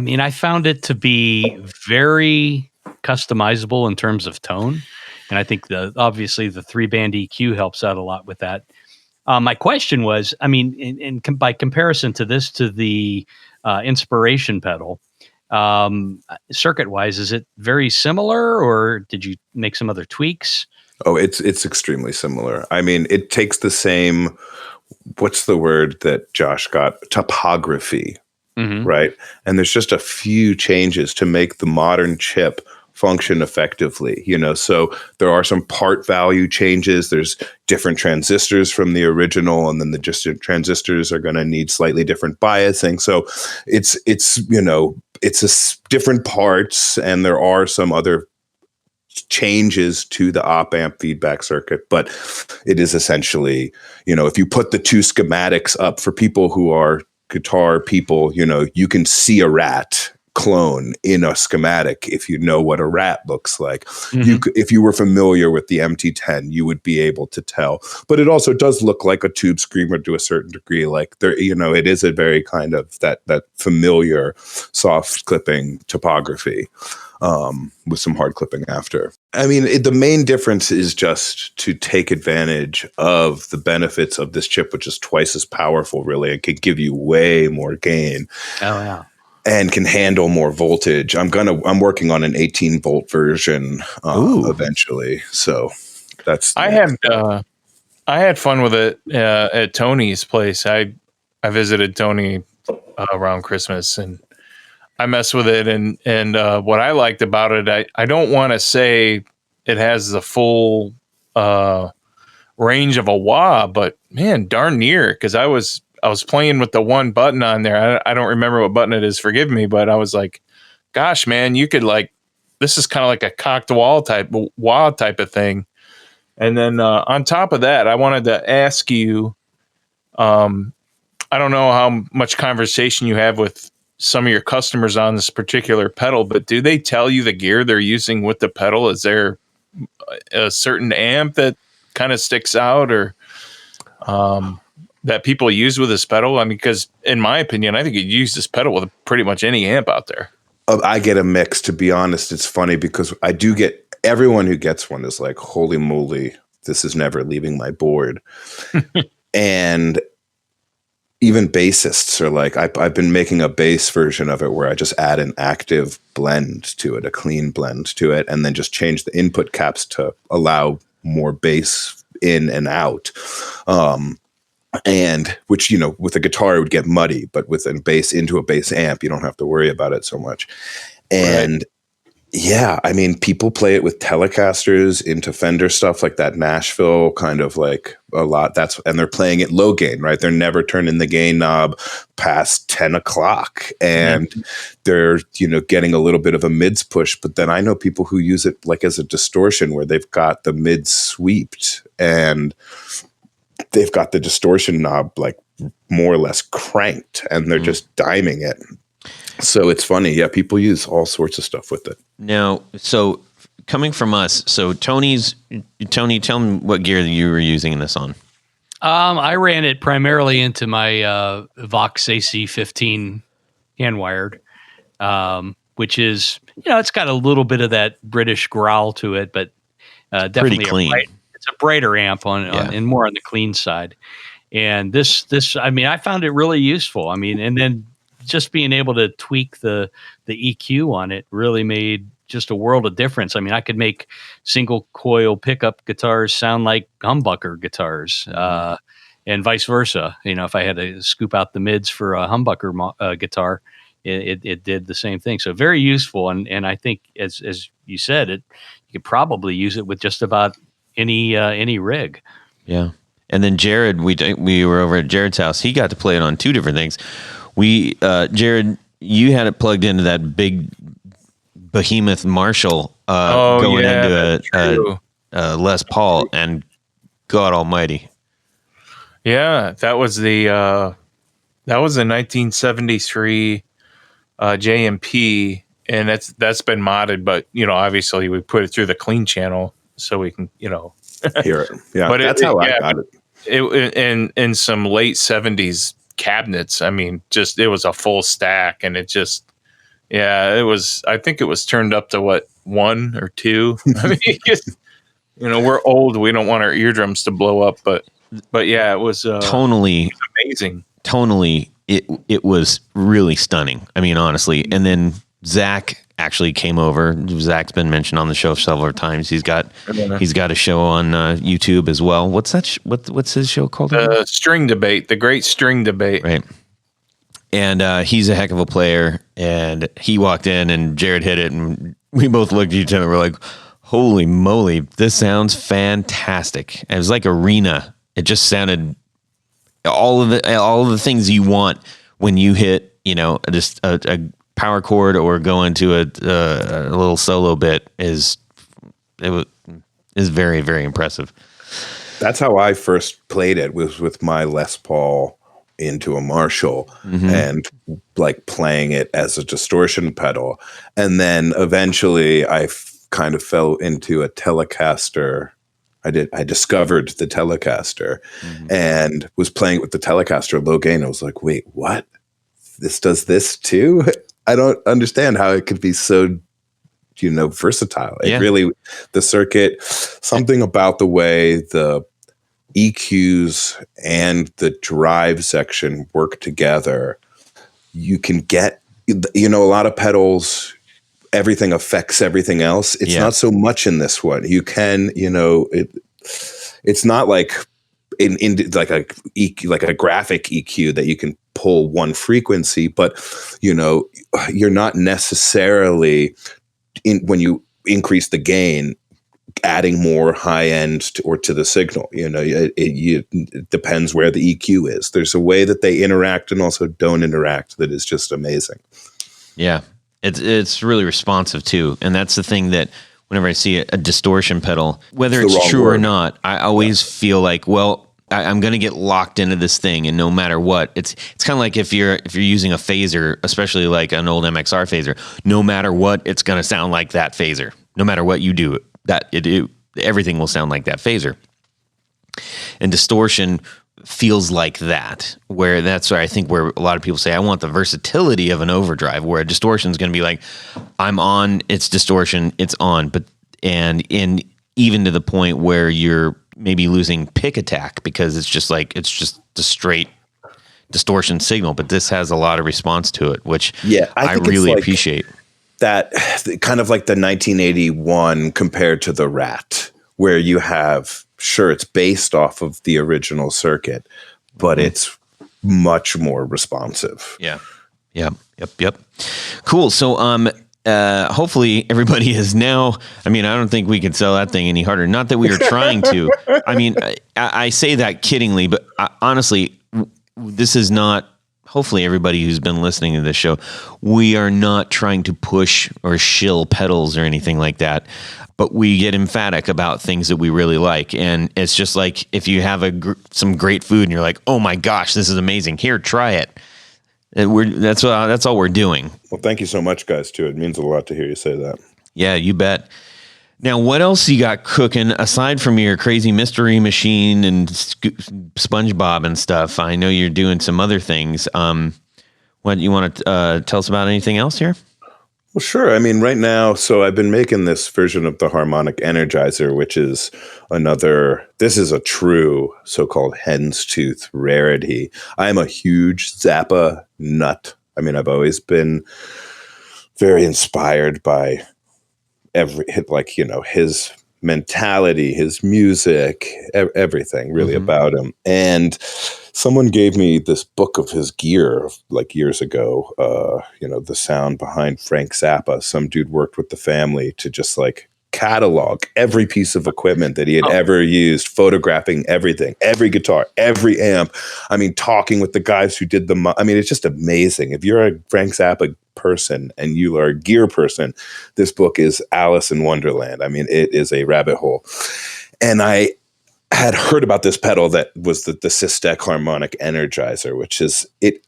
mean, I found it to be very customizable in terms of tone. And I think obviously the 3-band EQ helps out a lot with that. My question was, I mean, by comparison to the Inspiration pedal, circuit wise, is it very similar, or did you make some other tweaks? Oh, it's extremely similar. I mean, it takes the same, what's the word that Josh got? Topography, right? And there's just a few changes to make the modern chip function effectively, so there are some part value changes. There's different transistors from the original, and then the transistors are going to need slightly different biasing. So it's different parts, and there are some other changes to the op-amp feedback circuit, but it is essentially, if you put the two schematics up for people who are guitar people, you can see a rat clone in a schematic if you know what a rat looks like. If you were familiar with the MT10, you would be able to tell. But it also does look like a tube screamer to a certain degree. Like there, it is a very kind of that familiar soft clipping topography. With some hard clipping after. I mean, the main difference is just to take advantage of the benefits of this chip, which is twice as powerful, really. It can give you way more gain. Oh, yeah. And can handle more voltage. I'm working on an 18-volt version eventually. So that's. I had fun with it at Tony's place. I visited Tony around Christmas, and I messed with it, and what I liked about it, I don't want to say it has the full range of a wah, but man, darn near, because I was playing with the one button on there. I don't remember what button it is, forgive me, but I was like, gosh, man, you could this is kind of like a cocked wah type of thing. And then on top of that, I wanted to ask you, I don't know how much conversation you have with some of your customers on this particular pedal, but do they tell you the gear they're using with the pedal? Is there a certain amp that kind of sticks out, or that people use with this pedal? I mean, because in my opinion, I think you use this pedal with pretty much any amp out there. I get a mix, to be honest. It's funny because I do get, everyone who gets one is like, holy moly, this is never leaving my board. And even bassists are like, I've been making a bass version of it where I just add an active blend to it, a clean blend to it, and then just change the input caps to allow more bass in and out. And which, with a guitar, it would get muddy, but with a bass into a bass amp, you don't have to worry about it so much. And yeah, I mean, people play it with Telecasters into Fender stuff like that Nashville kind of like a lot. And they're playing it low gain, right? They're never turning the gain knob past 10 o'clock, and they're, getting a little bit of a mids push. But then I know people who use it like as a distortion where they've got the mids sweeped and they've got the distortion knob like more or less cranked, and they're just diming it. So it's funny. Yeah, people use all sorts of stuff with it. Now, so coming from us, so Tony, tell me what gear that you were using this on. I ran it primarily into my Vox AC15 hand wired, which is, it's got a little bit of that British growl to it, but definitely pretty clean. It's a brighter amp and more on the clean side. And this, I found it really useful. And then just being able to tweak the EQ on it really made just a world of difference. I could make single coil pickup guitars sound like humbucker guitars, and vice versa. If I had to scoop out the mids for a humbucker guitar, it did the same thing. So very useful. And I think as you said, you could probably use it with just about any rig. Yeah. And then Jared, we were over at Jared's house. He got to play it on two different things. Jared, you had it plugged into that big behemoth Marshall going into a Les Paul, and God Almighty. Yeah, that was the 1973 JMP, and that's been modded, but obviously we put it through the clean channel so we can hear it. Yeah, but that's how I got it. It in some late 70s cabinets. It was a full stack, and it was. I think it was turned up to what, 1 or 2. We're old. We don't want our eardrums to blow up, but yeah, it was tonally amazing. Tonally, it was really stunning. Honestly. And then Zach actually came over. Zach's been mentioned on the show several times. He's got a show on YouTube as well. What's that? What's his show called? The String Debate, the Great String Debate. Right. And he's a heck of a player. And he walked in, and Jared hit it, and we both looked at each other. We're like, "Holy moly, this sounds fantastic!" It was like arena. It just sounded all of the things you want when you hit, just a power chord or go into a little solo bit is very, very impressive. That's how I first played it, was with my Les Paul into a Marshall, and like playing it as a distortion pedal. And then eventually I kind of fell into a Telecaster. I discovered the Telecaster and was playing with the Telecaster low gain. I was like, wait, what? This does this too? I don't understand how it could be so, versatile. It really, the circuit, something about the way the EQs and the drive section work together. You can get, a lot of pedals, everything affects everything else. It's not so much in this one. You can, it's not like like a graphic EQ that you can pull one frequency, but you're not necessarily when you increase the gain, adding more high end to the signal. It depends where the EQ is. There's a way that they interact and also don't interact that is just amazing. Yeah. It's really responsive too, and that's the thing that whenever I see a distortion pedal, whether it's true or not, I always feel like, well, I'm going to get locked into this thing, and no matter what, it's kind of like if you're using a phaser, especially like an old MXR phaser, no matter what, it's going to sound like that phaser. No matter what you do, everything will sound like that phaser. And distortion feels like that, that's where I think where a lot of people say, I want the versatility of an overdrive, where a distortion is going to be like, I'm on, it's distortion, it's on, and even to the point where you're maybe losing pick attack because it's just the straight distortion signal, but this has a lot of response to it, which I really appreciate. That kind of like the 1981 compared to the Rat, where you have, sure, it's based off of the original circuit, but it's much more responsive. Yeah. Yep. Cool. So, hopefully everybody is now, I don't think we can sell that thing any harder. Not that we are trying to. I say that kiddingly, but honestly, this is not, hopefully everybody who's been listening to this show, we are not trying to push or shill pedals or anything like that. But we get emphatic about things that we really like. And it's just like if you have some great food and you're like, oh my gosh, this is amazing. Here, try it. That's all we're doing. Well, thank you so much, guys, too. It means a lot to hear you say that. Yeah, you bet. Now, what else you got cooking aside from your crazy mystery machine and SpongeBob and stuff? I know you're doing some other things. What you want to tell us about anything else here? Well, sure. I mean, right now, so I've been making this version of the harmonic energizer, which is this is a true so-called hen's tooth rarity. I'm a huge Zappa nut. I mean, I've always been very inspired by his mentality, his music, everything really about him. And someone gave me this book of his gear like years ago, the sound behind Frank Zappa. Some dude worked with the family to just like catalog every piece of equipment that he had ever used, photographing everything, every guitar, every amp. I mean, talking with the guys who did it's just amazing. If you're a Frank Zappa person and you are a gear person, this book is Alice in Wonderland. I mean, it is a rabbit hole. And I had heard about this pedal that was the Systec harmonic energizer, which is it.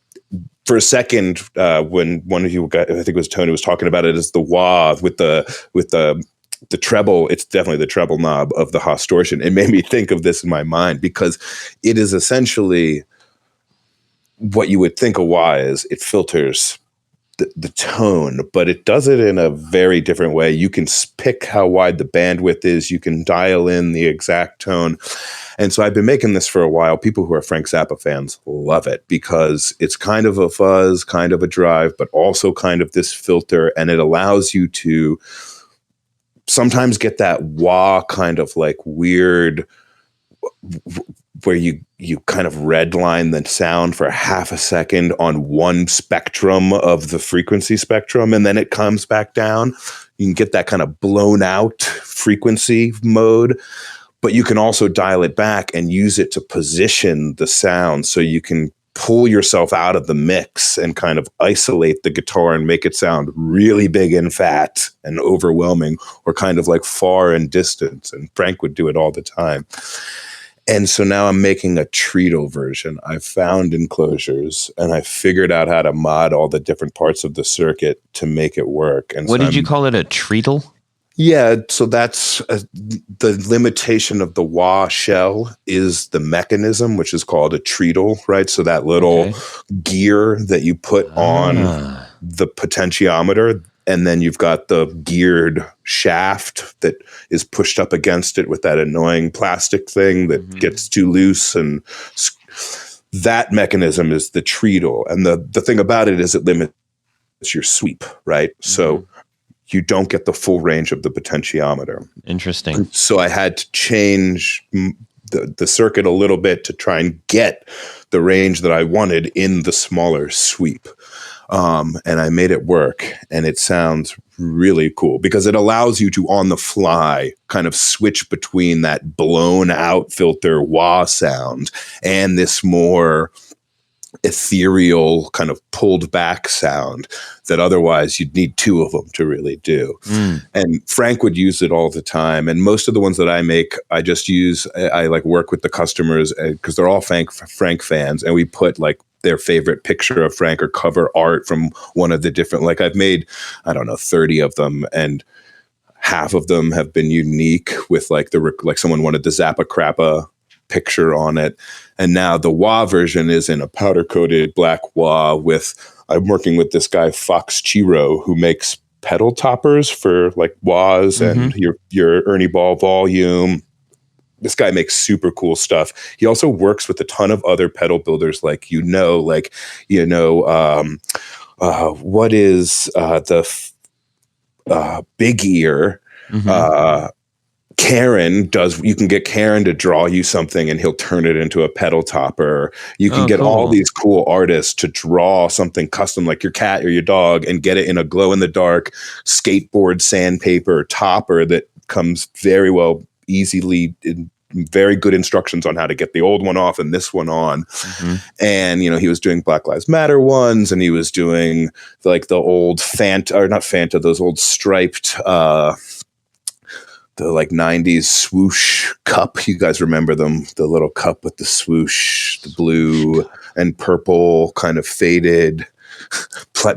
For a second, when one of you, I think it was Tony, was talking about it as the wah with the treble, it's definitely the treble knob of the Hosstortion. It made me think of this in my mind because it is essentially what you would think a wah is. It filters the tone, but it does it in a very different way. You can pick how wide the bandwidth is. You can dial in the exact tone. And so I've been making this for a while. People who are Frank Zappa fans love it because it's kind of a fuzz, kind of a drive, but also kind of this filter. And it allows you to sometimes get that wah kind of like weird where you kind of redline the sound for half a second on one spectrum of the frequency spectrum, and then it comes back down. You can get that kind of blown out frequency mode, but you can also dial it back and use it to position the sound so you can pull yourself out of the mix and kind of isolate the guitar and make it sound really big and fat and overwhelming, or kind of like far and distant. And Frank would do it all the time. And so now I'm making a treatle version. I found enclosures and I figured out how to mod all the different parts of the circuit to make it work. And what did you call it? A treatle? Yeah, so that's the limitation of the wah shell is the mechanism, which is called a treatle, right? So that little gear that you put on the potentiometer, and then you've got the geared shaft that is pushed up against it with that annoying plastic thing that gets too loose. And that mechanism is the treatle. And the thing about it is it limits your sweep, right? So you don't get the full range of the potentiometer. Interesting. So I had to change the circuit a little bit to try and get the range that I wanted in the smaller sweep. And I made it work, and it sounds really cool because it allows you to, on the fly, kind of switch between that blown out filter wah sound and this more ethereal kind of pulled back sound that otherwise you'd need two of them to really do. And Frank would use it all the time. And most of the ones that I make, I like work with the customers because they're all Frank fans. And we put like their favorite picture of Frank or cover art from one of the different, like I've made, 30 of them. And half of them have been unique with like someone wanted the Zappa Crappa picture on it. And now the wah version is in a powder coated black wah I'm working with this guy, Fox Chiro, who makes pedal toppers for like wahs and your Ernie Ball volume. This guy makes super cool stuff. He also works with a ton of other pedal builders, what is the Big Ear? Karen you can get Karen to draw you something and he'll turn it into a pedal topper. You can get all these cool artists to draw something custom like your cat or your dog and get it in a glow in the dark skateboard sandpaper topper that comes very well easily in very good instructions on how to get the old one off and this one on. And, he was doing Black Lives Matter ones, and he was doing like the old those old striped, the like 90s swoosh cup. You guys remember them? The little cup with the swoosh, the blue and purple kind of faded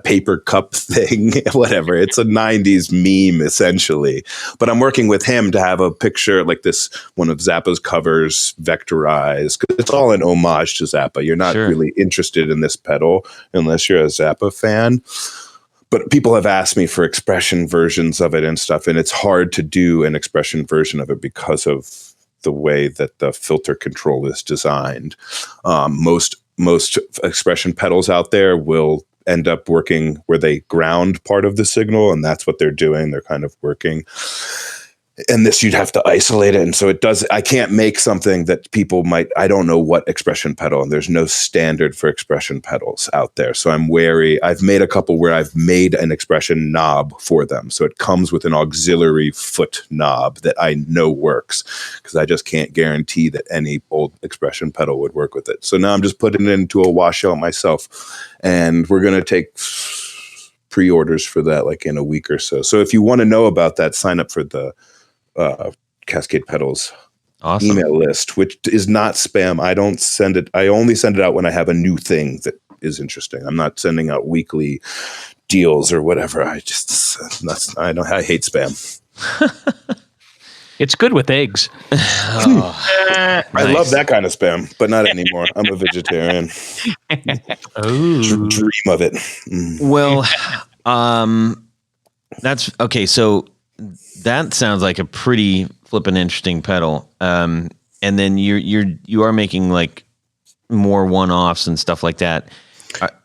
paper cup thing, whatever. It's a 90s meme essentially. But I'm working with him to have a picture like this, one of Zappa's covers, vectorized, because it's all an homage to Zappa. You're not really interested in this pedal unless you're a Zappa fan. But people have asked me for expression versions of it and stuff, and it's hard to do an expression version of it because of the way that the filter control is designed. Most expression pedals out there will end up working where they ground part of the signal, and that's what they're doing. They're kind of working. And this, you'd have to isolate it. And so I can't make something that people might, I don't know what expression pedal, and there's no standard for expression pedals out there. So I'm wary. I've made a couple where I've made an expression knob for them. So it comes with an auxiliary foot knob that I know works, because I just can't guarantee that any old expression pedal would work with it. So now I'm just putting it into a washout myself, and we're going to take pre-orders for that like in a week or so. So if you want to know about that, sign up for the Cascade Pedals email list, which is not spam. I don't send it. I only send it out when I have a new thing that is interesting. I'm not sending out weekly deals or whatever. I hate spam. It's good with eggs. I love that kind of spam, but not anymore. I'm a vegetarian. Dream of it. Well, that's okay. So that sounds like a pretty flippin' interesting pedal. And then you are making like more one-offs and stuff like that.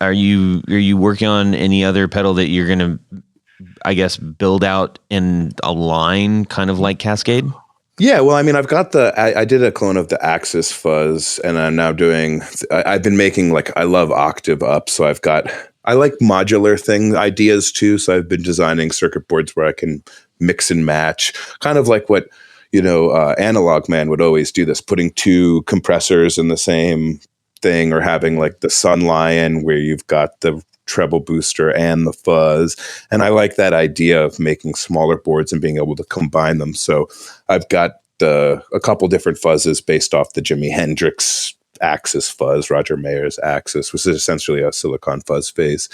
Are you working on any other pedal that you're gonna, I guess, build out in a line kind of like Cascade? Yeah, well, I mean, I've got I did a clone of the Axis fuzz, and I'm now doing, I've been making like, I love octave up, so I like modular ideas too, so I've been designing circuit boards where I can mix and match, kind of like what, Analog Man would always do this, putting two compressors in the same thing, or having like the Sun Lion where you've got the treble booster and the fuzz. And I like that idea of making smaller boards and being able to combine them. So I've got a couple different fuzzes based off the Jimi Hendrix Axis fuzz, Roger Mayer's Axis, which is essentially a silicon fuzz face.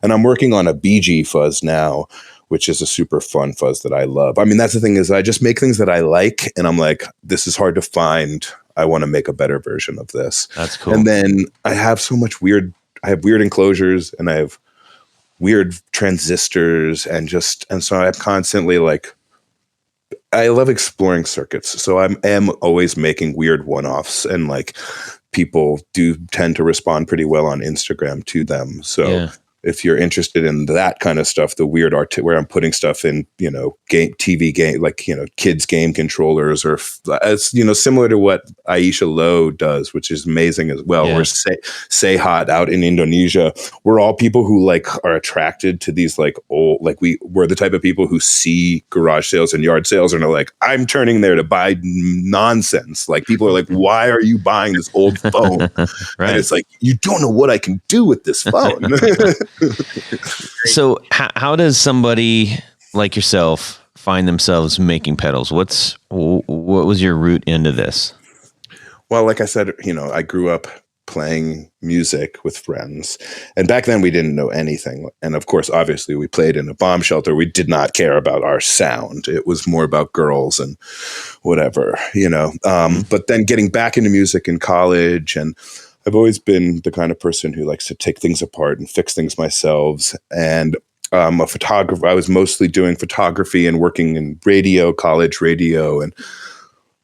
And I'm working on a BG fuzz now, which is a super fun fuzz that I love. I mean, that's the thing, is I just make things that I like, and I'm like, this is hard to find. I want to make a better version of this. That's cool. And then I have so much I have weird enclosures, and I have weird transistors, and so I'm constantly like, I love exploring circuits. So I am always making weird one-offs, and like people do tend to respond pretty well on Instagram to them. So yeah. If you're interested in that kind of stuff, the weird art where I'm putting stuff in, TV game, like, kids game controllers, or it's, similar to what Aisha Low does, which is amazing as well. Yeah. We're Say Hot out in Indonesia. We're all people who like are attracted to these like old, like we're the type of people who see garage sales and yard sales and are like, I'm turning there to buy nonsense. Like people are like, why are you buying this old phone? Right. And it's like, you don't know what I can do with this phone. So how does somebody like yourself find themselves making pedals? What was your route into this? Well, like I said, I grew up playing music with friends, and back then we didn't know anything. And of course, obviously we played in a bomb shelter. We did not care about our sound. It was more about girls and whatever, but then getting back into music in college, and I've always been the kind of person who likes to take things apart and fix things myself. And I'm a photographer. I was mostly doing photography and working in radio, college radio. And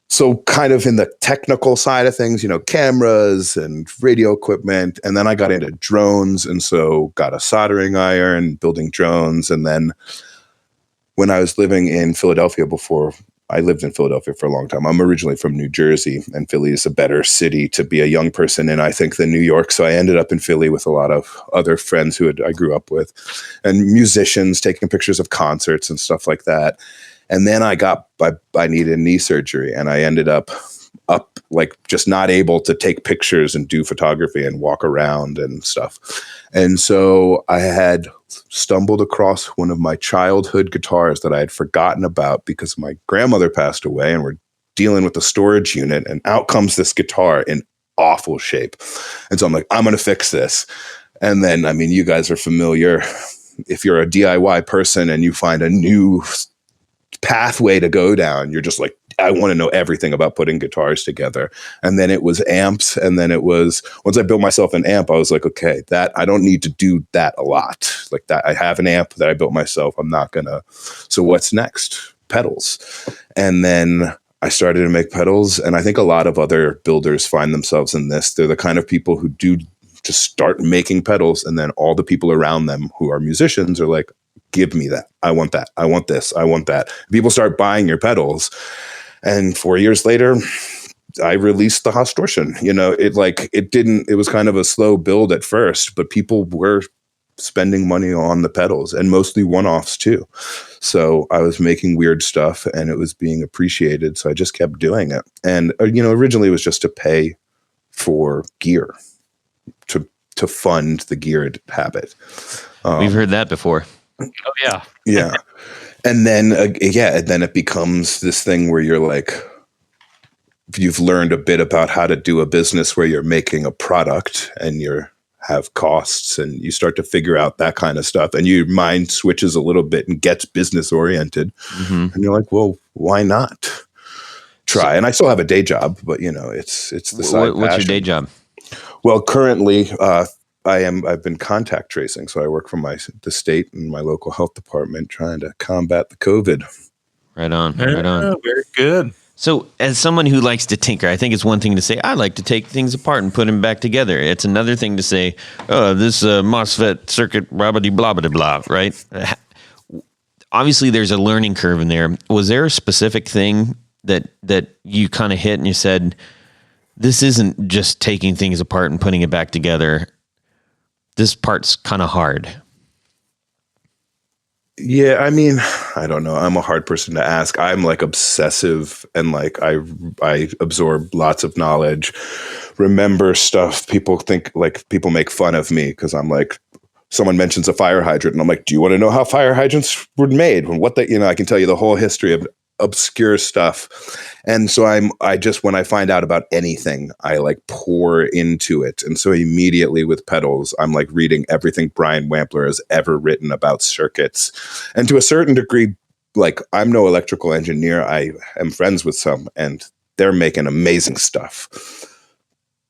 so kind of in the technical side of things, cameras and radio equipment. And then I got into drones. And so got a soldering iron, building drones. And then when I was living in Philadelphia I lived in Philadelphia for a long time. I'm originally from New Jersey, and Philly is a better city to be a young person in, I think, than New York. So I ended up in Philly with a lot of other friends I grew up with, and musicians, taking pictures of concerts and stuff like that. And then I needed knee surgery, and I ended up like just not able to take pictures and do photography and walk around and stuff. And so I had stumbled across one of my childhood guitars that I had forgotten about because my grandmother passed away, and we're dealing with the storage unit, and out comes this guitar in awful shape. And so I'm like, I'm going to fix this. And then, I mean, you guys are familiar. If you're a DIY person and you find a new pathway to go down, you're just like, I want to know everything about putting guitars together. And then it was amps. And then it was, once I built myself an amp, I was like, okay, that I don't need to do that a lot. Like that, I have an amp that I built myself. I'm not gonna. So what's next? Pedals. And then I started to make pedals. And I think a lot of other builders find themselves in this. They're the kind of people who do just start making pedals. And then all the people around them who are musicians are like, give me that. I want that. I want this. I want that. People start buying your pedals. And 4 years later, I released the Hosstortion. You know, it was kind of a slow build at first, but people were spending money on the pedals, and mostly one-offs too. So I was making weird stuff and it was being appreciated. So I just kept doing it. And, originally it was just to pay for gear, to fund the gear habit. We've heard that before. Oh yeah. Yeah. And then, then it becomes this thing where you're like, you've learned a bit about how to do a business where you're making a product and you have costs, and you start to figure out that kind of stuff, and your mind switches a little bit and gets business oriented. Mm-hmm. And you're like, well, why not try? And I still have a day job, but it's the side. What's your day job? Well, currently, I've been contact tracing, so I work for the state and my local health department trying to combat the COVID. Right on. Very good. So, as someone who likes to tinker, I think it's one thing to say, I like to take things apart and put them back together. It's another thing to say, oh, this MOSFET circuit, blah, blah, blah, blah, right? Obviously, there's a learning curve in there. Was there a specific thing that you kind of hit and you said, this isn't just taking things apart and putting it back together? This part's kind of hard. Yeah, I mean, I don't know. I'm a hard person to ask. I'm like obsessive and like I absorb lots of knowledge, remember stuff. People make fun of me because I'm like, someone mentions a fire hydrant and I'm like, do you want to know how fire hydrants were made? And I can tell you the whole history of obscure stuff. And so when I find out about anything, I like pour into it. And so immediately with pedals, I'm like reading everything Brian Wampler has ever written about circuits. And to a certain degree, like I'm no electrical engineer. I am friends with some and they're making amazing stuff.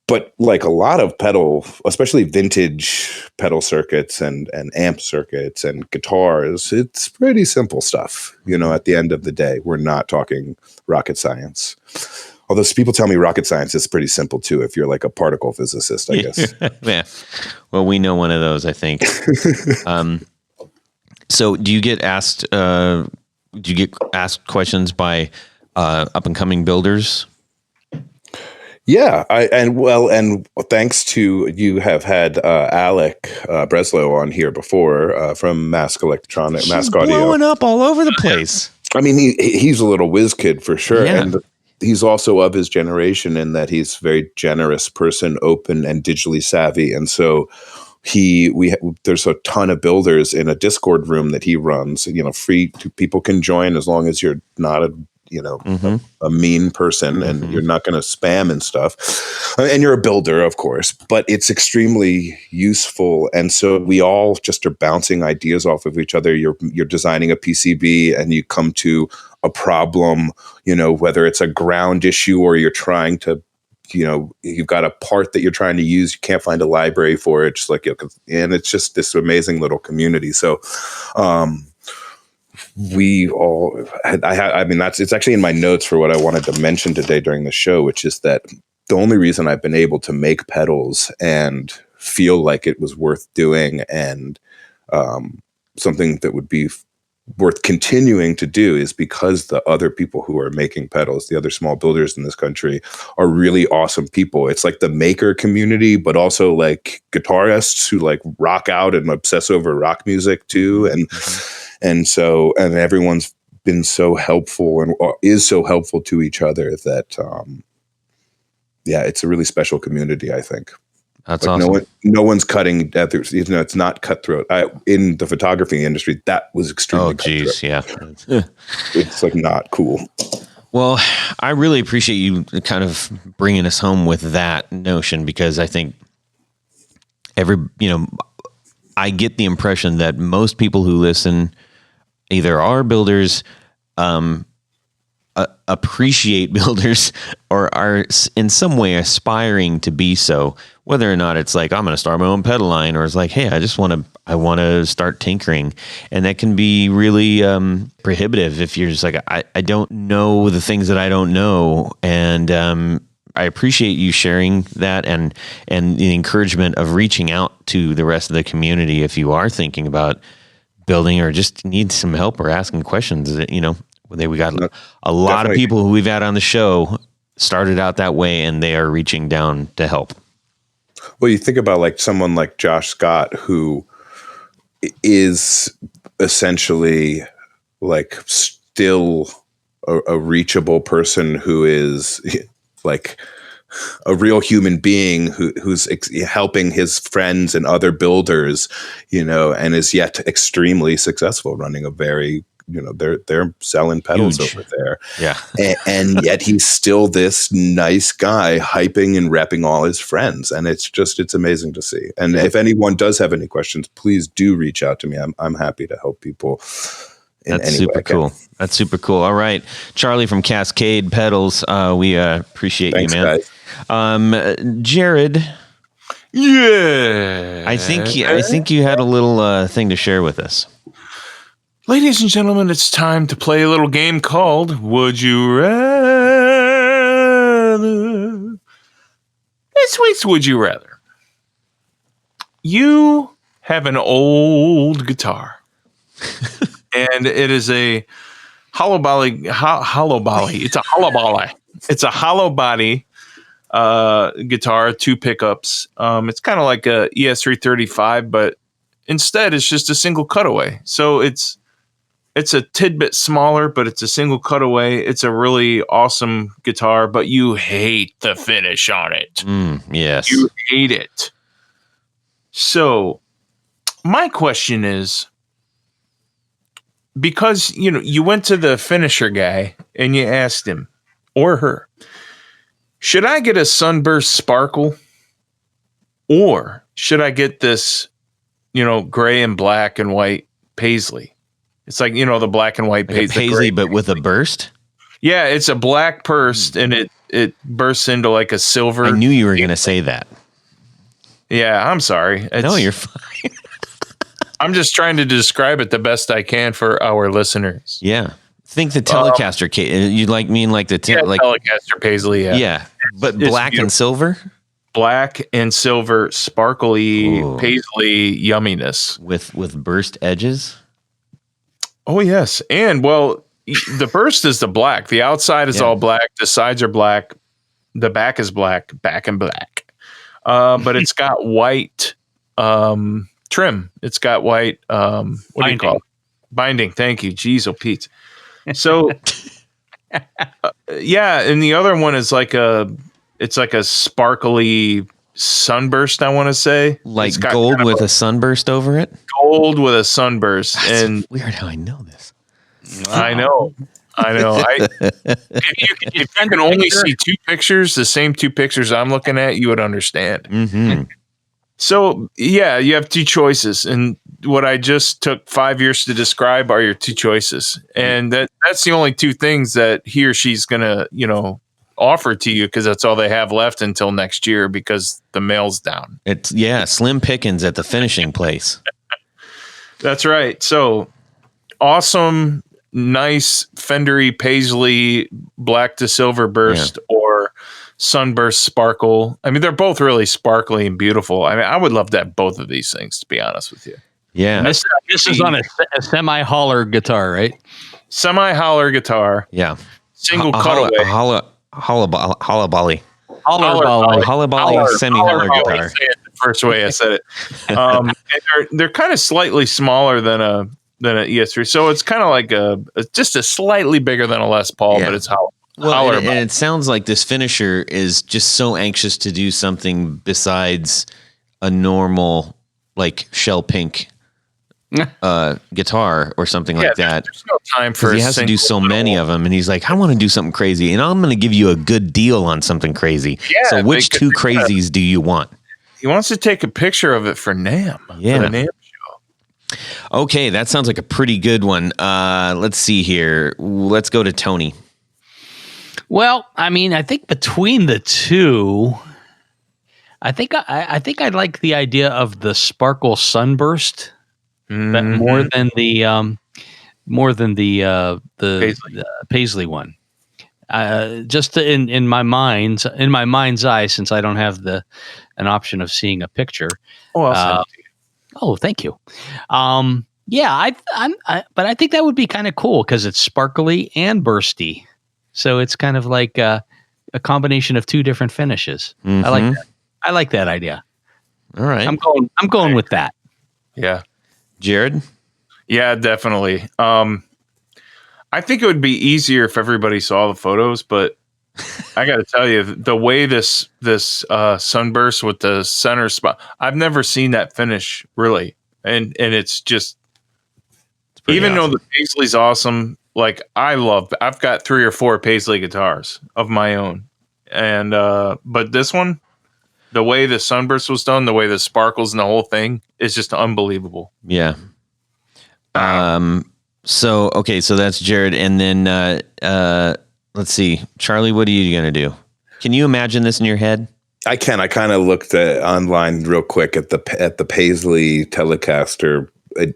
But like a lot of pedal, especially vintage pedal circuits and amp circuits and guitars, it's pretty simple stuff. At the end of the day, we're not talking rocket science. Although people tell me rocket science is pretty simple too, if you're like a particle physicist, I guess. Yeah. Well, we know one of those, I think. So do you get asked questions by up and coming builders? Yeah, and thanks to you have had Alec Breslow on here before from Mask Electronic, Mask Audio. Blowing up all over the place. I mean, he's a little whiz kid for sure, yeah. And he's also of his generation in that he's a very generous person, open and digitally savvy, and so there's a ton of builders in a Discord room that he runs. Free people can join as long as you're not a mean person and you're not going to spam and stuff. And you're a builder, of course, but it's extremely useful. And so we all just are bouncing ideas off of each other. You're designing a PCB and you come to a problem, whether it's a ground issue or you're trying to, you've got a part that you're trying to use. You can't find a library for it. Just like, and it's just this amazing little community. So, it's actually in my notes for what I wanted to mention today during the show, which is that the only reason I've been able to make pedals and feel like it was worth doing and something that would be worth continuing to do is because the other people who are making pedals, the other small builders in this country, are really awesome people. It's like the maker community, but also like guitarists who like rock out and obsess over rock music too. And everyone's been so helpful and is so helpful to each other that, it's a really special community, I think. That's awesome. No one's cutting others. It's not cutthroat. In the photography industry, that was extremely cutthroat. Oh, geez, yeah. It's like not cool. Well, I really appreciate you kind of bringing us home with that notion, because I think I get the impression that most people who listen either are builders, appreciate builders, or are in some way aspiring to be so. Whether or not it's like, I'm going to start my own pedal line, or it's like, hey, I want to start tinkering. And that can be really prohibitive if you're just like, I don't know the things that I don't know. And I appreciate you sharing that and the encouragement of reaching out to the rest of the community if you are thinking about building or just need some help or asking questions. We got a lot of people who we've had on the show started out that way, and they are reaching down to help. Well, you think about like someone like Josh Scott, who is essentially like still a reachable person who is like a real human being who's helping his friends and other builders, and is yet extremely successful, running a very, they're selling pedals Huge. over there. Yeah. and yet he's still this nice guy hyping and repping all his friends. And it's amazing to see. And if anyone does have any questions, please do reach out to me. I'm happy to help people. That's super cool. That's super cool. All right. Charlie from Cascade Pedals. We appreciate you, man. Guys. Jared. Yeah. I think you had a little thing to share with us. Ladies and gentlemen, it's time to play a little game called Would You Rather? This week's Would You Rather. You have an old guitar, and it is a hollow body. It's a hollow body. It's a hollow body guitar, 2 pickups. It's kind of like a ES335, but instead it's just a single cutaway. So it's a tidbit smaller, but it's a single cutaway. It's a really awesome guitar, but you hate the finish on it. Yes. You hate it. So my question is, because, you went to the finisher guy and you asked him or her, should I get a sunburst sparkle, or should I get this, gray and black and white paisley? It's like, the black and white paisley, but with a burst. Yeah, it's a black burst, and it bursts into like a silver. I knew you were going to say that. Yeah, I'm sorry. No, you're fine. I'm just trying to describe it the best I can for our listeners. Yeah, think the Telecaster case. You mean like the Telecaster paisley? Yeah, yeah, but black and silver. Black and silver, sparkly paisley yumminess with burst edges. Oh, yes. And, well, the burst is the black. The outside is all black. The sides are black. The back is black. Back and black. But it's got white trim. It's got white, what do you call it? Binding. Thank you. Jeez, oh, Pete. So, yeah. And the other one is it's like a sparkly sunburst, I want to say. Like gold with a sunburst over it? Gold with a sunburst. That's and weird how I know this. I know. If you can only see 2 pictures, the same 2 pictures I'm looking at, you would understand. Mm-hmm. So, yeah, you have 2 choices. And what I just took 5 years to describe are your 2 choices. And that's the only 2 things that he or she's going to, offer to you, because that's all they have left until next year because the mail's down. It's slim pickings at the finishing place. That's right. So awesome, nice Fendery paisley black to silver burst or sunburst sparkle. I mean, they're both really sparkly and beautiful. I mean, I would love to have both of these things, to be honest with you. Yeah. This is on a semi-holler guitar, right? Semi-holler guitar. Yeah. Single cutaway. Holla bally, semi-holler guitar. The first way I said it. And they're kind of slightly smaller than a ES3, so it's kind of like just a slightly bigger than a Les Paul, but it's hollow. Well, and it sounds like this finisher is just so anxious to do something besides a normal like shell pink guitar or something like that. There's no time for he has to do so many of them, and he's like, I want to do something crazy, and I'm going to give you a good deal on something crazy. So which 2 crazies do you want? He wants to take a picture of it for NAMM. Yeah. For the NAMM show. Okay, that sounds like a pretty good one. Let's see here. Let's go to Tony. Well, I mean, I think between the two, I think I like the idea of the Sparkle Sunburst but more than the Paisley one. Just in my mind's eye, since I don't have an option of seeing a picture. Oh, I'll send it to you. Oh, thank you. Yeah, but I think that would be kind of cool because it's sparkly and bursty, so it's kind of like a combination of two different finishes. Mm-hmm. I like that. I like that idea. All right, I'm going with that. Yeah, Jared. Yeah, definitely. I think it would be easier if everybody saw the photos, but I got to tell you, the way this sunburst with the center spot, I've never seen that finish really, and it's just even though the Paisley's awesome, like I've got 3 or 4 Paisley guitars of my own, and but this one, the way the sunburst was done, the way the sparkles and the whole thing is just unbelievable. Yeah. So that's Jared, and then let's see, Charlie. What are you gonna do? Can you imagine this in your head? I can. I kind of looked online real quick at the Paisley Telecaster,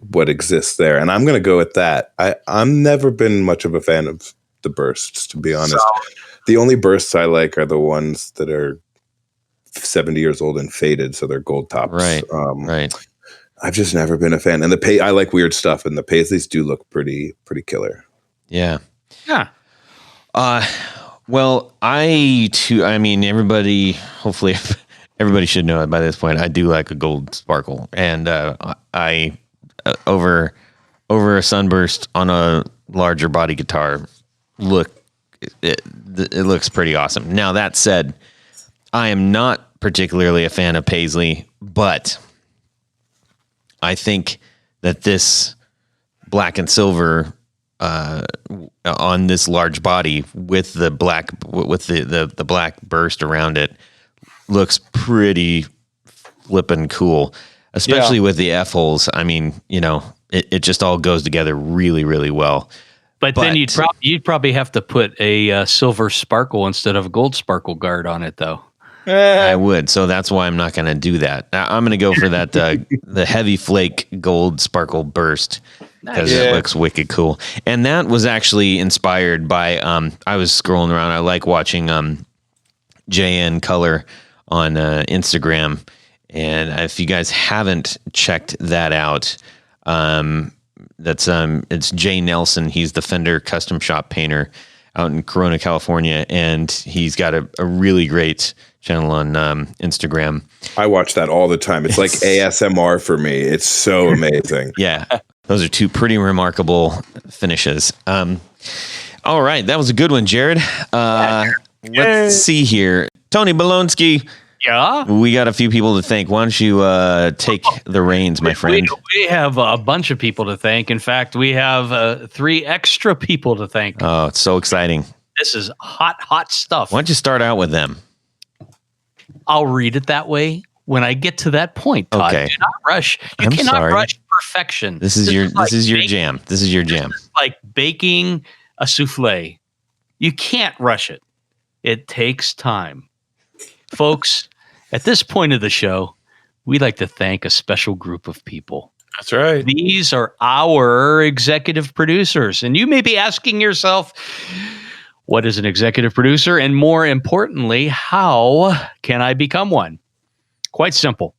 what exists there, and I'm going to go with that. I'm never been much of a fan of the bursts, to be honest. The only bursts I like are the ones that are 70 years old and faded, so they're gold tops. Right. Right. I've just never been a fan, and I like weird stuff, and the Paisleys do look pretty killer. Yeah. Yeah. Well, hopefully everybody should know it by this point. I do like a gold sparkle, and I over a sunburst on a larger body guitar it looks pretty awesome. Now, that said, I am not particularly a fan of Paisley, but I think that this black and silver on this large body with the black the black burst around it looks pretty flippin' cool, especially with the F holes. I mean, it just all goes together really, really well. But then you'd probably have to put a silver sparkle instead of a gold sparkle guard on it, though. I would, so that's why I'm not going to do that. I'm going to go for that the heavy flake gold sparkle burst because it looks wicked cool. And that was actually inspired by I was scrolling around. I like watching JN Color on Instagram, and if you guys haven't checked that out, it's Jay Nelson. He's the Fender custom shop painter out in Corona, California, and he's got a really great channel on Instagram. I watch that all the time. It's like ASMR for me. It's so amazing. Yeah, those are two pretty remarkable finishes. All right, that was a good one, Jared. Let's see here. Tony Bolonsky. Yeah, we got a few people to thank. Why don't you take the reins, my friend? We have a bunch of people to thank. In fact, we have 3 extra people to thank. Oh, it's so exciting. This is hot stuff. Why don't you start out with them? I'll read it that way when I get to that point, Todd. Okay. Do not rush. You cannot rush perfection. This is your jam. This is your jam. This is like baking a souffle. You can't rush it. It takes time. Folks, at this point of the show, we like to thank a special group of people. That's right. These are our executive producers. And you may be asking yourself, what is an executive producer? And more importantly, how can I become one? Quite simple.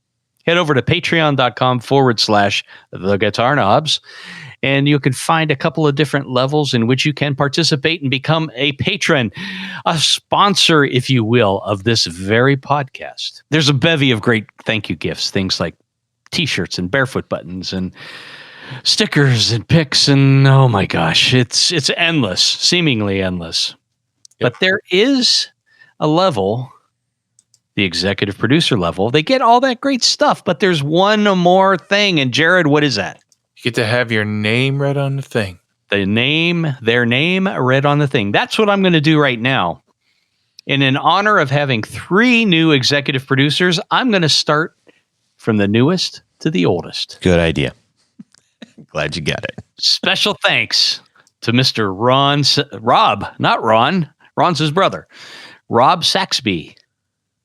Head over to patreon.com/theguitarknobs, and you can find a couple of different levels in which you can participate and become a patron, a sponsor, if you will, of this very podcast. There's a bevy of great thank you gifts, things like t-shirts and barefoot buttons and stickers and pics, and oh my gosh, it's endless, seemingly endless. Yep. But there is a level, the executive producer level. They get all that great stuff, but there's one more thing. And Jared, what is that? You get to have your name read on the thing. Their name read on the thing. That's what I'm going to do right now. And in honor of having 3 new executive producers, I'm going to start from the newest to the oldest. Good idea. Glad you got it. Special thanks to Mr. Rob, not Ron. Ron's his brother. Rob Saxby,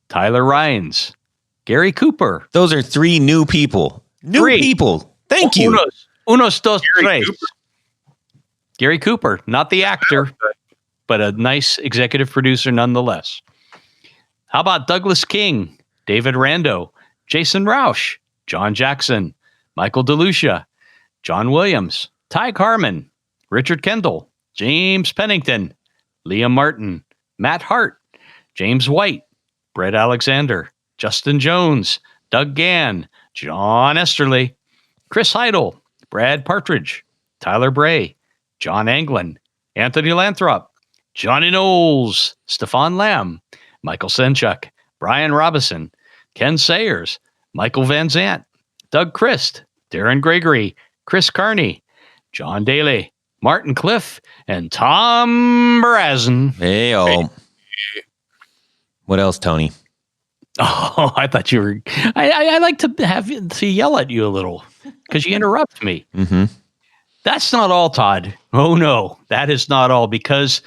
Tyler Ryans, Gary Cooper. Those are 3 new people. New people. Thank you. Unos, dos, tres. Gary Cooper, not the actor, but a nice executive producer nonetheless. How about Douglas King, David Rando, Jason Roush, John Jackson, Michael DeLucia, John Williams, Ty Carmen, Richard Kendall, James Pennington, Liam Martin, Matt Hart, James White, Brett Alexander, Justin Jones, Doug Gann, John Esterly, Chris Heidel, Brad Partridge, Tyler Bray, John Anglin, Anthony Lathrop, Johnny Knowles, Stefan Lamb, Michael Senchuk, Brian Robison, Ken Sayers, Michael Van Zant, Doug Christ, Darren Gregory, Chris Carney, John Daly, Martin Cliff, and Tom Barazin. Hey-o. What else, Tony? Oh, I thought you were... I like to yell at you a little because you interrupt me. Mm-hmm. That's not all, Todd. Oh, no. That is not all, because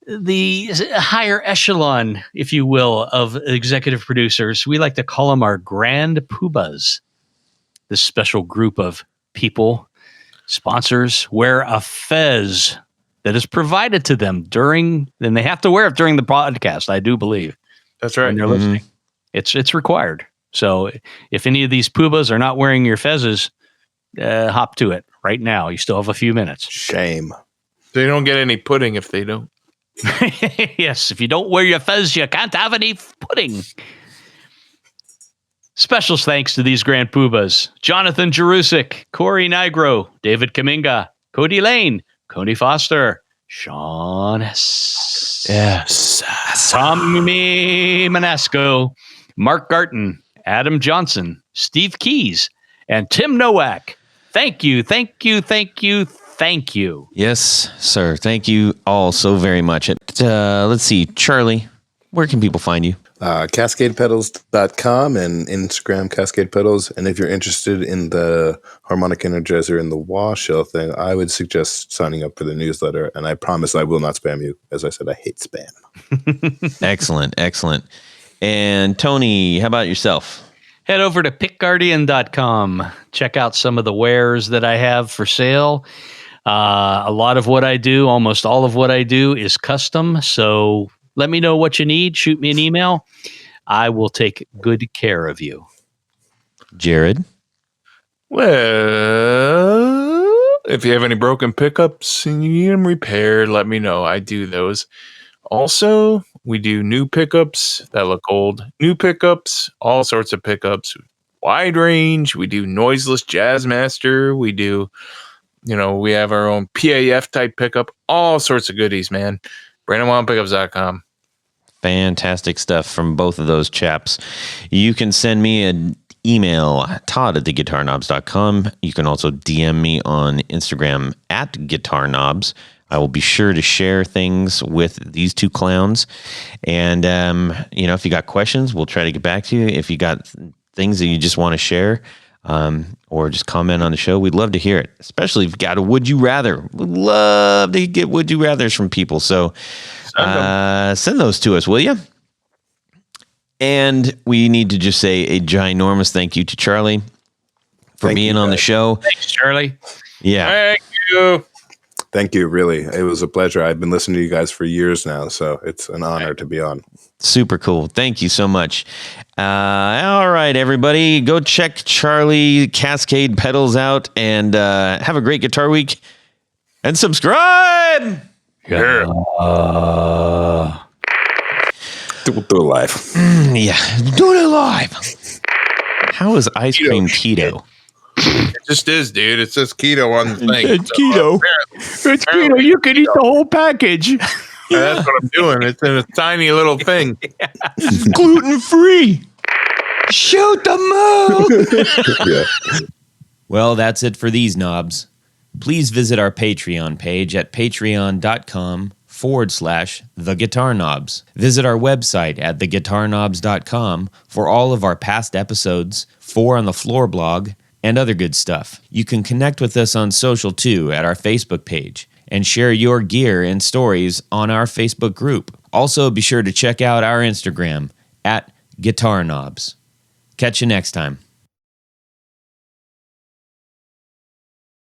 the higher echelon, if you will, of executive producers, we like to call them our grand poobahs. This special group of people, sponsors, wear a fez that is provided to them during, and they have to wear it during the podcast, I do believe. That's right. When they're listening. It's required. So if any of these poobahs are not wearing your fezzes, hop to it right now. You still have a few minutes. Shame. They don't get any pudding if they don't. Yes, if you don't wear your fez, you can't have any pudding. Special thanks to these grand poobahs: Jonathan Jerusik, Corey Nigro, David Kaminga, Cody Lane, Cody Foster, Sean Yes. Tommy Manasco, Mark Garton, Adam Johnson, Steve Keys, and Tim Nowak. Thank you, thank you, thank you, thank you. Yes, sir. Thank you all so very much. Let's see, Charlie, where can people find you? CascadePedals.com and Instagram Cascade Pedals. And if you're interested in the harmonic energizer and the wah shell thing, I would suggest signing up for the newsletter. And I promise I will not spam you. As I said, I hate spam. Excellent, excellent. And Tony, how about yourself? Head over to pickguardian.com. Check out some of the wares that I have for sale. A lot of what I do, almost all of what I do, is custom. So let me know what you need. Shoot me an email. I will take good care of you. Jared? Well, if you have any broken pickups and you need them repaired, let me know. I do those. Also, we do new pickups that look old. New pickups, all sorts of pickups. Wide range. We do noiseless Jazzmaster. We do, we have our own PAF type pickup. All sorts of goodies, man. BrandonWildPickups.com. Fantastic stuff from both of those chaps. You can send me an email, todd@theguitarknobs.com. You can also DM me on Instagram @guitarknobs. I will be sure to share things with these two clowns. And, if you got questions, we'll try to get back to you. If you got things that you just want to share or just comment on the show, we'd love to hear it, especially if you got a would you rather. We'd love to get would you rathers from people. So send those to us, will you? And we need to just say a ginormous thank you to Charlie for being on the show. Thanks, Charlie. Yeah. Thank you. Thank you. Really. It was a pleasure. I've been listening to you guys for years now, so it's an honor to be on. Super cool. Thank you so much. All right, everybody. Go check Charlie Cascade Pedals out and have a great guitar week. And subscribe! Yeah. Do it live. Yeah. Do it live. How is ice cream keto? It just is, dude. It says keto on the thing. It's keto. It's keto. You can eat the whole package. Yeah, that's what I'm doing. It's in a tiny little thing. Gluten free. Shoot the moon. Yeah. Well, that's it for these knobs. Please visit our Patreon page at patreon.com/ Facebook.com/The Guitar Knobs. Visit our website at theguitarknobs.com for all of our past episodes, 4 on the Floor blog, and other good stuff. You can connect with us on social too at our Facebook page and share your gear and stories on our Facebook group. Also, be sure to check out our Instagram at Guitar Knobs. Catch you next time.